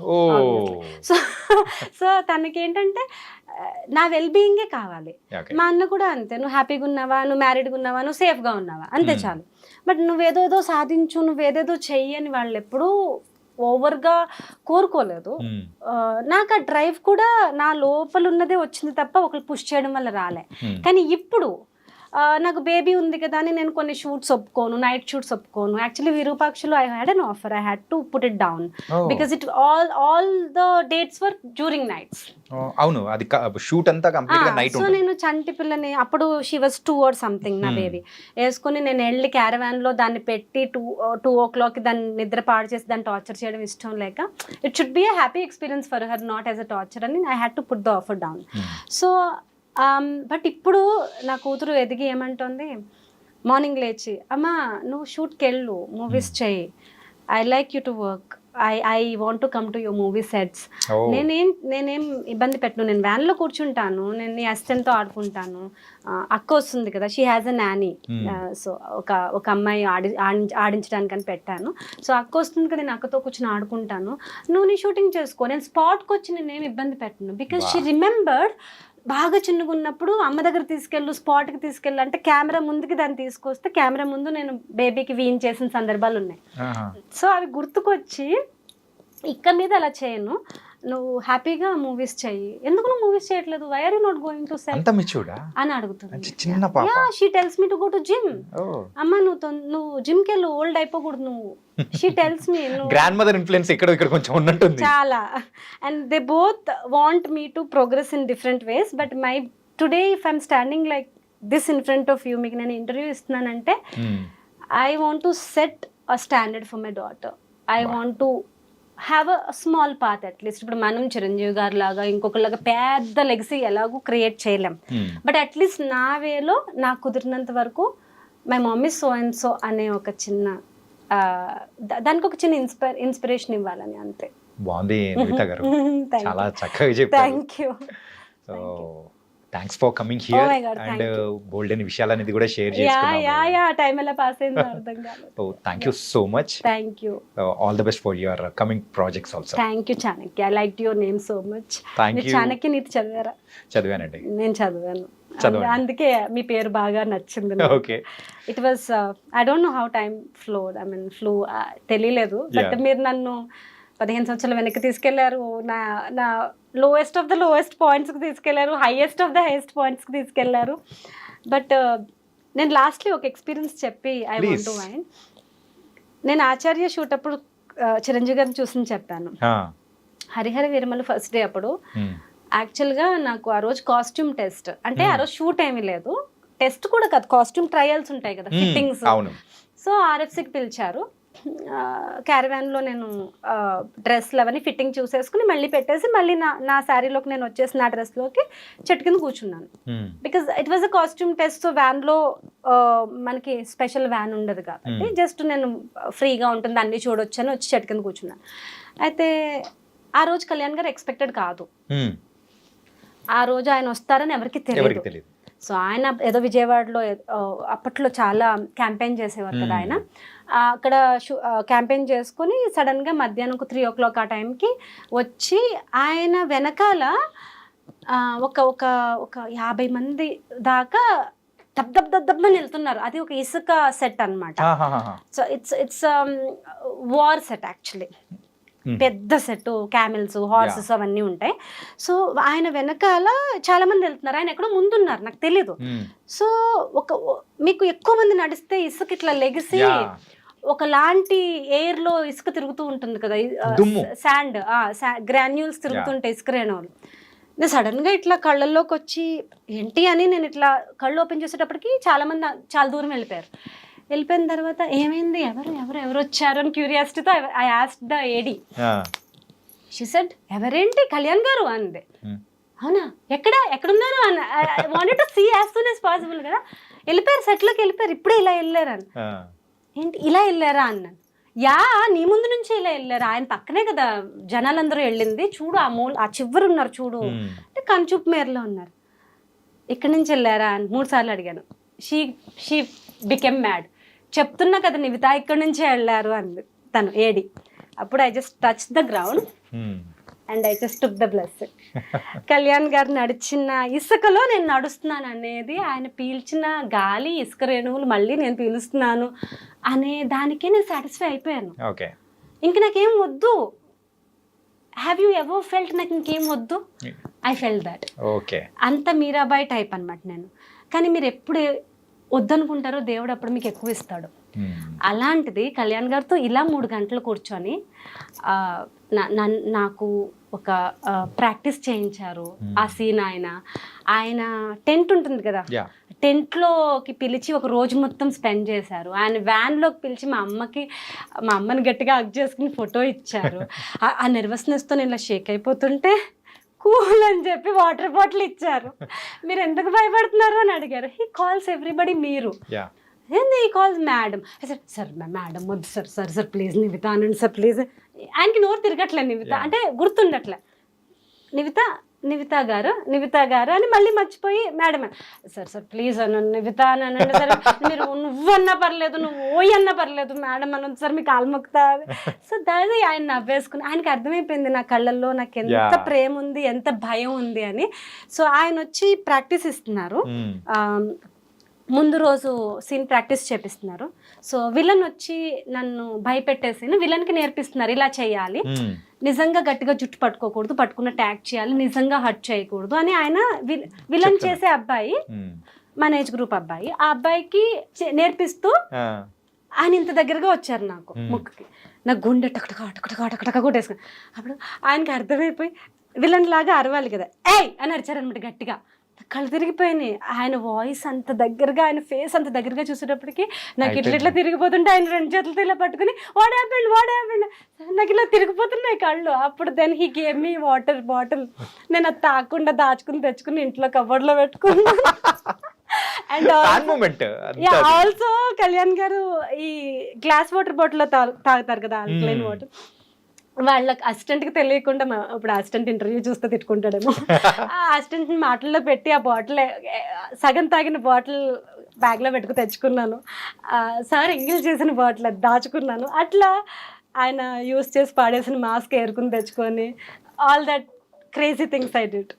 సో తనకి ఏంటంటే నా వెల్ బీయింగే కావాలి. మా అన్న కూడా అంతే, నువ్వు హ్యాపీగా ఉన్నావా, నువ్వు మ్యారీడ్గా ఉన్నావా, నువ్వు సేఫ్గా ఉన్నావా, అంతే చాలు. బట్ నువ్వేదో సాధించు, నువ్వేదేదో చెయ్యి అని వాళ్ళు ఎప్పుడూ ఓవర్గా కోరుకోలేదు. నాకు ఆ డ్రైవ్ కూడా నా లోపల ఉన్నదే వచ్చింది తప్ప ఒకరు పుష్ చేయడం వల్ల రాలే. కానీ ఇప్పుడు నాకు బేబీ ఉంది కదా అని నేను కొన్ని షూట్స్ ఒప్పుకోను, నైట్ షూట్స్ ఒప్పుకోను. యాక్చువల్లీ విరూపాక్షలో I had an offer, I had to put it down because it all the dates were during nights. అవును, అది షూట్ అంతా కంప్లీట్ గా నైట్. సో నేను చంటి పిల్లని అప్పుడు షీ వాజ్ 2 or something నా బేబీ వేసుకుని నేను వెళ్ళి క్యారవాన్ లో దాన్ని పెట్టి 2 o'clock దాన్ని నిద్ర పాడు చేసి దాన్ని టార్చర్ చేయడం ఇష్టం లేక it should be a happy experience for her, not as a torture అని I had to put the offer down. So but ఇప్పుడు నా కూతురు ఎదిగి ఏమంటుంది, మార్నింగ్ లేచి అమ్మా నువ్వు షూట్కి వెళ్ళు, మూవీస్ చెయ్యి, I like you to work, I want to come to your movie sets. నేనేం ఇబ్బంది పెట్టను, నేను వ్యాన్లో కూర్చుంటాను, నేను నీ అసిస్టెంట్తో ఆడుకుంటాను. అక్క వస్తుంది కదా, she has a Nani. So ఒక అమ్మాయి ఆడించడానికి అని పెట్టాను. సో అక్క వస్తుంది కదా, నేను అక్కతో కూర్చొని ఆడుకుంటాను, నువ్వు నీ షూటింగ్ చేసుకో, నేను స్పాట్కి వచ్చి నేనేం ఇబ్బంది పెట్టను. బికాజ్ షీ రిమెంబర్డ్ బాగా చిన్నగా ఉన్నప్పుడు అమ్మ దగ్గర తీసుకెళ్ళు, స్పాట్కి తీసుకెళ్ళు అంటే కెమెరా ముందుకి దాన్ని తీసుకొస్తే కెమెరా ముందు నేను బేబీకి వీన్ చేసిన సందర్భాలు ఉన్నాయి. సో అవి గుర్తుకొచ్చి ఇక్కడ మీద అలా చేయను, నువ్వు హ్యాపీగా మూవీస్ చెయ్యి, ఎందుకు నువ్వు మూవీస్ చేయట్లేదు, why are you not going to sell అని అడుగుతుంది. Yeah she tells me to go to gym. అమ్మ నువ్వు జిమ్ కి వెళ్ళు, ఓల్డ్ అయిపోకూడదు నువ్వు. She tells me grand mother influence ఇక్కడ ఇక్కడ కొంచెం ఉన్నట్టుంది చాలా. And they both want me to progress in different ways. But my today if I'm standing like this in front of you, మీకు నేను ఇంటర్వ్యూ ఇస్తున్నానంటే I want to set a standard for my daughter. I want to have a small path at least. ఇప్పుడు మనం చిరంజీవి గారి లాగా ఇంకొకలాగా పెద్ద legacy ఎలాగూ create చేయలేం, బట్ అట్లీస్ట్ నా వేలో నాకు కుదిరినంత వరకు my mummy so and so అనే ఒక చిన్న దానికి ఒక చిన్న ఇన్స్పిరేషన్ ఇవ్వాలని, అంతే. బాగుంది నివిత గారు, చాలా చక్కగా చెప్పారు. Thank you. So thanks for coming Oh my here God, and thank you. బోల్డ్ అని విషయాలు అనేది కూడా షేర్ యా చేసుకున్నాము. టైం ఎలా పాస్ అయిందో అర్థం కాలేదు. So thank you so much. Thank you. All the best for your coming projects also. Thank you Chanakya. I like your name so much. Thank మీరు you. చాణక్య నీతి చదివారా? చదివానండి. నేను చదివాను, చదవండి. అందుకే మీ పేరు బాగా నచ్చింది. Okay. It was I don't know how time flowed, I mean flu తెలియలేదు, బట్ Yeah. మీరు నన్ను 15 సంవత్సరాల వెనక్కి తీసుకెళ్లారు, నా లోయెస్ట్ ఆఫ్ ద లోయెస్ట్ పాయింట్స్కి తీసుకెళ్లారు, హైయెస్ట్ ఆఫ్ ద హైయెస్ట్ పాయింట్స్కి తీసుకెళ్లారు. బట్ నేను లాస్ట్లీ ఒక ఎక్స్పీరియన్స్ చెప్పి ఐ వాంట్ టు వైండ్. నేను ఆచార్య షూట్ అప్పుడు చిరంజీవి గారిని చూసి చెప్పాను. హరిహర వీరమల్లు ఫస్ట్ డే అప్పుడు యాక్చువల్గా నాకు ఆ రోజు కాస్ట్యూమ్ టెస్ట్, అంటే ఆ రోజు షూట్ ఏమీ లేదు, టెస్ట్ కూడా కాదు, కాస్ట్యూమ్ ట్రయల్స్ ఉంటాయి కదా, ఫిట్టింగ్స్. అవును. సో ఆర్ఎఫ్సికి పిలిచారు. క్యారవాన్లో నేను డ్రెస్లు అవన్నీ ఫిట్టింగ్ చూసేసుకుని మళ్ళీ పెట్టేసి మళ్ళీ నా శారీలోకి నేను వచ్చేసి నా డ్రెస్లోకి చెట్టు కింద కూర్చున్నాను. Because it was a costume test. So వ్యాన్లో మనకి స్పెషల్ వ్యాన్ ఉండదు కాబట్టి జస్ట్ నేను ఫ్రీగా ఉంటుంది అన్నీ చూడొచ్చు అని వచ్చి చెట్టు కింద కూర్చున్నాను. అయితే ఆ రోజు కళ్యాణ్ గారు ఎక్స్పెక్టెడ్ కాదు, ఆ రోజు ఆయన వస్తారని ఎవరికి తెలియదు. సో ఆయన ఏదో విజయవాడలో అప్పట్లో చాలా క్యాంపెయిన్ చేసేవారు కదా ఆయన. అక్కడ క్యాంపెయిన్ చేసుకుని సడన్గా మధ్యాహ్నం 3 o'clock ఆ టైంకి వచ్చి ఆయన వెనకాల ఒక 50 మంది దాకా దబ్బని వెళ్తున్నారు. అది ఒక ఇసుక సెట్ అన్నమాట. So its war set actually, పెద్ద సెట్, క్యామెల్స్, హార్సెస్ అవన్నీ ఉంటాయి. సో ఆయన వెనకాల చాలా మంది వెళ్తున్నారు, ఆయన ఎక్కడో ముందున్నారు, నాకు తెలీదు. సో మీకు ఎక్కువ మంది నడిస్తే ఇసుక ఇట్లా లెగిసి ఒకలాంటి ఎయిర్ లో ఇసుక తిరుగుతూ ఉంటుంది కదా, శాండ్ గ్రాన్యూల్స్ తిరుగుతుంటాయి, ఇసుక రేణువులు. నేను సడన్ గా ఇట్లా కళ్ళల్లోకి వచ్చి ఏంటి అని నేను ఇట్లా కళ్ళు ఓపెన్ చేసేటప్పటికి చాలా మంది చాలా దూరం వెళ్ళిపోయిన తర్వాత ఏమైంది, ఎవరు వచ్చారు అని క్యూరియాసిటీతో I asked the AD. She said ఎవరేంటి, కళ్యాణ్ గారు అంది. అవునా, ఎక్కడున్నారు అని I wanted to see as soon as possible కదా. వెళ్ళిపోయారు, సెట్లోకి వెళ్ళిపోయారు, ఇప్పుడే ఇలా వెళ్ళారు అని. ఏంటి ఇలా వెళ్ళారా అన్నాను. యా, నీ ముందు నుంచి ఇలా వెళ్ళారా, ఆయన పక్కనే కదా జనాలందరూ వెళ్ళింది, చూడు ఆ చివరు ఉన్నారు చూడు అంటే కంచూపు మేరలో ఉన్నారు. ఇక్కడి నుంచి వెళ్ళారా అని 3 సార్లు అడిగాను. She became mad. చెప్తున్నా కదా నివిత ఇక్కడి నుంచే వెళ్ళారు అంది తను ఏడి. అప్పుడు I just touch the ground and I just took the blessing. Kalyan గారు నడిచిన ఇసుకలో నేను నడుస్తున్నాను అనేది, ఆయన పీల్చిన గాలి ఇసుక రేణువులు మళ్ళీ నేను పీలుస్తున్నాను అనే దానికే నేను సాటిస్ఫై అయిపోయాను. ఇంక నాకేం వద్దు. హ్యావ్ యూ ఎవర్ ఫెల్ట్ నాకు ఇంకేం వద్దు? I felt that. అంత మీరాబాయి టైప్ అనమాట నేను. కానీ మీరు ఎప్పుడు వద్దనుకుంటారో దేవుడు అప్పుడు మీకు ఎక్కువ ఇస్తాడు. అలాంటిది కళ్యాణ్ గారితో ఇలా 3 గంటలు కూర్చొని నాకు ఒక ప్రాక్టీస్ చేయించారు. ఆ సీన్ ఆయన టెంట్ ఉంటుంది కదా, టెంట్లోకి పిలిచి ఒక రోజు మొత్తం స్పెండ్ చేశారు. ఆయన వ్యాన్లోకి పిలిచి మా అమ్మని గట్టిగా హగ్ చేసుకుని ఫోటో ఇచ్చారు. ఆ నెర్వస్నెస్తో నేను ఇలా షేక్ అయిపోతుంటే కూల్ అని చెప్పి వాటర్ బాటిల్ ఇచ్చారు. మీరు ఎందుకు భయపడుతున్నారు అని అడిగారు. హీ కాల్స్ ఎవ్రీబడి మీరు, ఏంది ఈ కాల్స్ మేడం. సార్ మేడం వద్దు సార్ ప్లీజ్ నివిత అనండి సార్ ప్లీజ్. ఆయనకి నోరు తిరగట్లే నివిత అంటే గుర్తుండట్లే. నివిత గారు అని మళ్ళీ మర్చిపోయి మేడం సార్ ప్లీజ్ అనండి నివిత అని అనండి సార్. మీరు నువ్వు అన్నా పర్లేదు, నువ్వు ఓయ్ అన్నా పర్లేదు, మేడం అనండి సార్, మీ కాలు మొక్కుతా. సో దాని ఆయన నవ్వేసుకుని ఆయనకి అర్థమైపోయింది నా కళ్ళల్లో నాకు ఎంత ప్రేమ ఉంది, ఎంత భయం ఉంది అని. సో ఆయన వచ్చి ప్రాక్టీస్ ఇస్తున్నారు, ముందు రోజు సీన్ ప్రాక్టీస్ చేపిస్తున్నారు. సో విలన్ వచ్చి నన్ను భయపెట్టేసి విలన్కి నేర్పిస్తున్నారు ఇలా చేయాలి, నిజంగా గట్టిగా జుట్టు పట్టుకోకూడదు, పట్టుకున్న ట్యాగ్ చేయాలి, నిజంగా హర్ట్ చేయకూడదు అని ఆయన విలన్ చేసే అబ్బాయి, మన ఏజ్ గ్రూప్ అబ్బాయి, ఆ అబ్బాయికి నేర్పిస్తూ ఆయన ఇంత దగ్గరగా వచ్చారు నాకు ముక్కుకి. నాకు గుండె టకటక కొట్టేసుకుని. అప్పుడు ఆయనకి అర్థమైపోయి విలన్ లాగా అరవాలి కదా, ఏయ్ అని అరిచారనమాట గట్టిగా. కళ్ళు తిరిగిపోయినాయి. ఆయన వాయిస్ అంత దగ్గరగా, ఆయన ఫేస్ అంత దగ్గరగా చూసేటప్పటికి నాకు ఇట్లా తిరిగిపోతుంటే ఆయన 2 చేతులతో ఇలా పట్టుకుని వాట్ హ్యాపెండ్ నాకు ఇలా తిరిగిపోతున్నాయి కళ్ళు. అప్పుడు then he gave me water bottle. నేను అది తాకుండా దాచుకుని తెచ్చుకుని ఇంట్లో కబోర్డ్లో పెట్టుకున్నాను. అండ్ ఆల్సో కళ్యాణ్ గారు ఈ గ్లాస్ వాటర్ బాటిల్లో తాగుతారు కదా, ఆల్కలైన్ వాటర్. వాళ్ళకి అసిస్టెంట్కి తెలియకుండా ఇప్పుడు అసిస్టెంట్ ఇంటర్వ్యూ చూస్తే తిట్టుకుంటాడేమో, ఆ అసిస్టెంట్ని మాటల్లో పెట్టి ఆ బాటిల్ సగం తాగిన బాటిల్ బ్యాగ్లో పెట్టుకు తెచ్చుకున్నాను. సార్ ఎంగిల్ చేసిన బాటిల్ అది దాచుకున్నాను. అట్లా ఆయన యూస్ చేసి పాడేసిన మాస్క్ ఏరుకుని తెచ్చుకొని all that crazy things I did.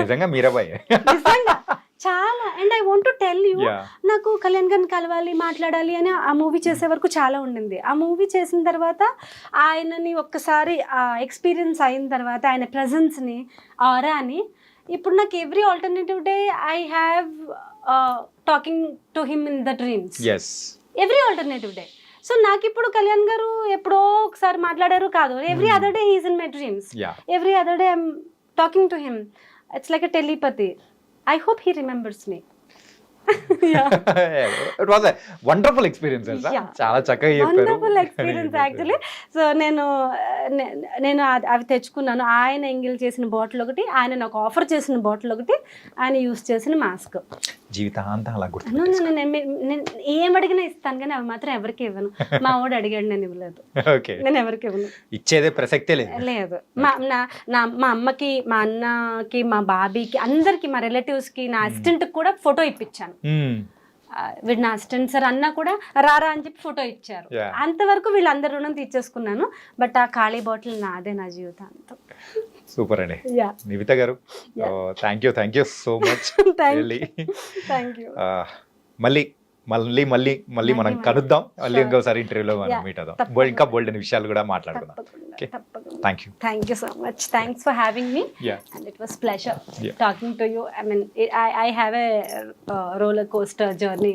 నిజంగా మీరాబాయ్ నిజంగా చాలా. And I want to tell you, నాకు కళ్యాణ్ గారిని కలవాలి, మాట్లాడాలి అని ఆ మూవీ చేసే వరకు చాలా ఉండింది. ఆ మూవీ చేసిన తర్వాత ఆయనని ఒక్కసారి ఎక్స్పీరియన్స్ అయిన తర్వాత ఆయన ప్రజెన్స్ని, ఆరాని, ఇప్పుడు నాకు every alternative day I have talking to him in the dreams, every alternative day. So నాకు ఇప్పుడు కళ్యాణ్ గారు ఎప్పుడో ఒకసారి మాట్లాడారు కాదు, every other day he's in my dreams, every other day I'm talking to him. It's like a telepathy. I hope he remembers me. It was a wonderful experience. చాలా చక్కగా చెప్పారు. Wonderful experience actually. సో నేను అవి తెచ్చుకున్నాను. ఆయన ఎంగిల్ చేసిన bottle ఒకటి, ఆయన నాకు ఆఫర్ చేసిన బాటిల్ ఒకటి, ఆయన యూస్ చేసిన మాస్క్. జీవితాంతం అలా గుర్తు. నేను ఏం అడిగినా ఇస్తాను కానీ అవి మాత్రం ఎవరికి ఇవ్వను. మా వాడు అడిగాడు, నేను ఇవ్వలేదు. నేను ఎవరికి ఇవ్వను, ఇచ్చేదే ప్రసక్తే లేదు. మా అమ్మకి, మా అన్నకి, మా బాబీకి, అందరికి, మా రిలేటివ్స్కి, నా అసిస్టెంట్కి కూడా ఫోటో ఇప్పించాను. వీడు నా అసిస్టెంట్ సార్ అన్నా కూడా రారా అని చెప్పి ఫోటో ఇచ్చారు. అంతవరకు వీళ్ళందరి రుణం తీర్చేసుకున్నాను. బట్ ఆ ఖాళీ బాటిల్ నాదే, నా జీవితాంతం. సూపర్ అండి నివిత గారు. Thank you so much. Thank you. మళ్ళీ మనం కలుద్దాం. మళ్ళీ ఇంకోసారి ఇంటర్వ్యూలో మనం మీట్ అవుదాం. ఇంకా బోల్డ్ అనే విషయాలు కూడా మాట్లాడుకుందాం. Thank you so much. Thanks for having me. And it was pleasure talking to you. I mean, I have a roller coaster journey.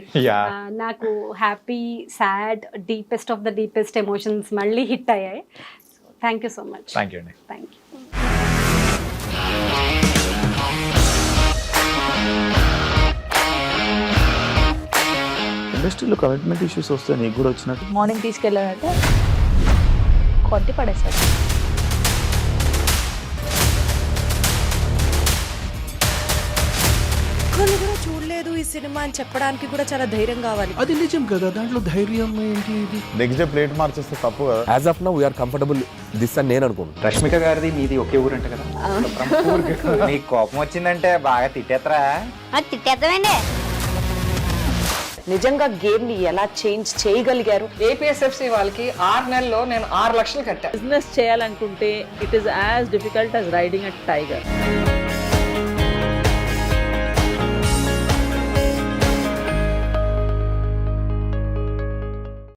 నాకు happy, sad, deepest of the deepest emotions మళ్ళీ hit అయ్యాయి. Thank you so much. Thank you. Thank you. ఇండస్ట్రీలో commitment issues వస్తే నీకు కూడా వచ్చినట్టు? Morning తీసుకెళ్ళాడంటే కొట్టి పడేశాడు. కొన్ని కూడా చూడలేదు ఈ సినిమా అని చెప్పడానికి కూడా చాలా ధైర్యం కావాలి. అది నిజం కదా, దాంట్లో ధైర్యం ఏంటి? నెక్స్ట్ డే ప్లేట్ మార్చేస్తే తప్పు కదా. As of now we are comfortable this అని నేను అనుకుంటున్నాను. రష్మిక గారిది మీది ఒకే ఊరు అంట కదా? మీకు కోపం వచ్చిందంటే బాగా తిట్టేత్తరా? తిట్టేద్దామండి. నిజంగా గేమ్ ని ఎలా చేంజ్ చేయగలిగారు? ఏపీఎస్ఎఫ్సి వాళ్ళకి 6 నెలల్లో నేను 6 లక్షలు కట్టా. బిజినెస్ చేయాలనుకుంటే it is as difficult as riding a tiger.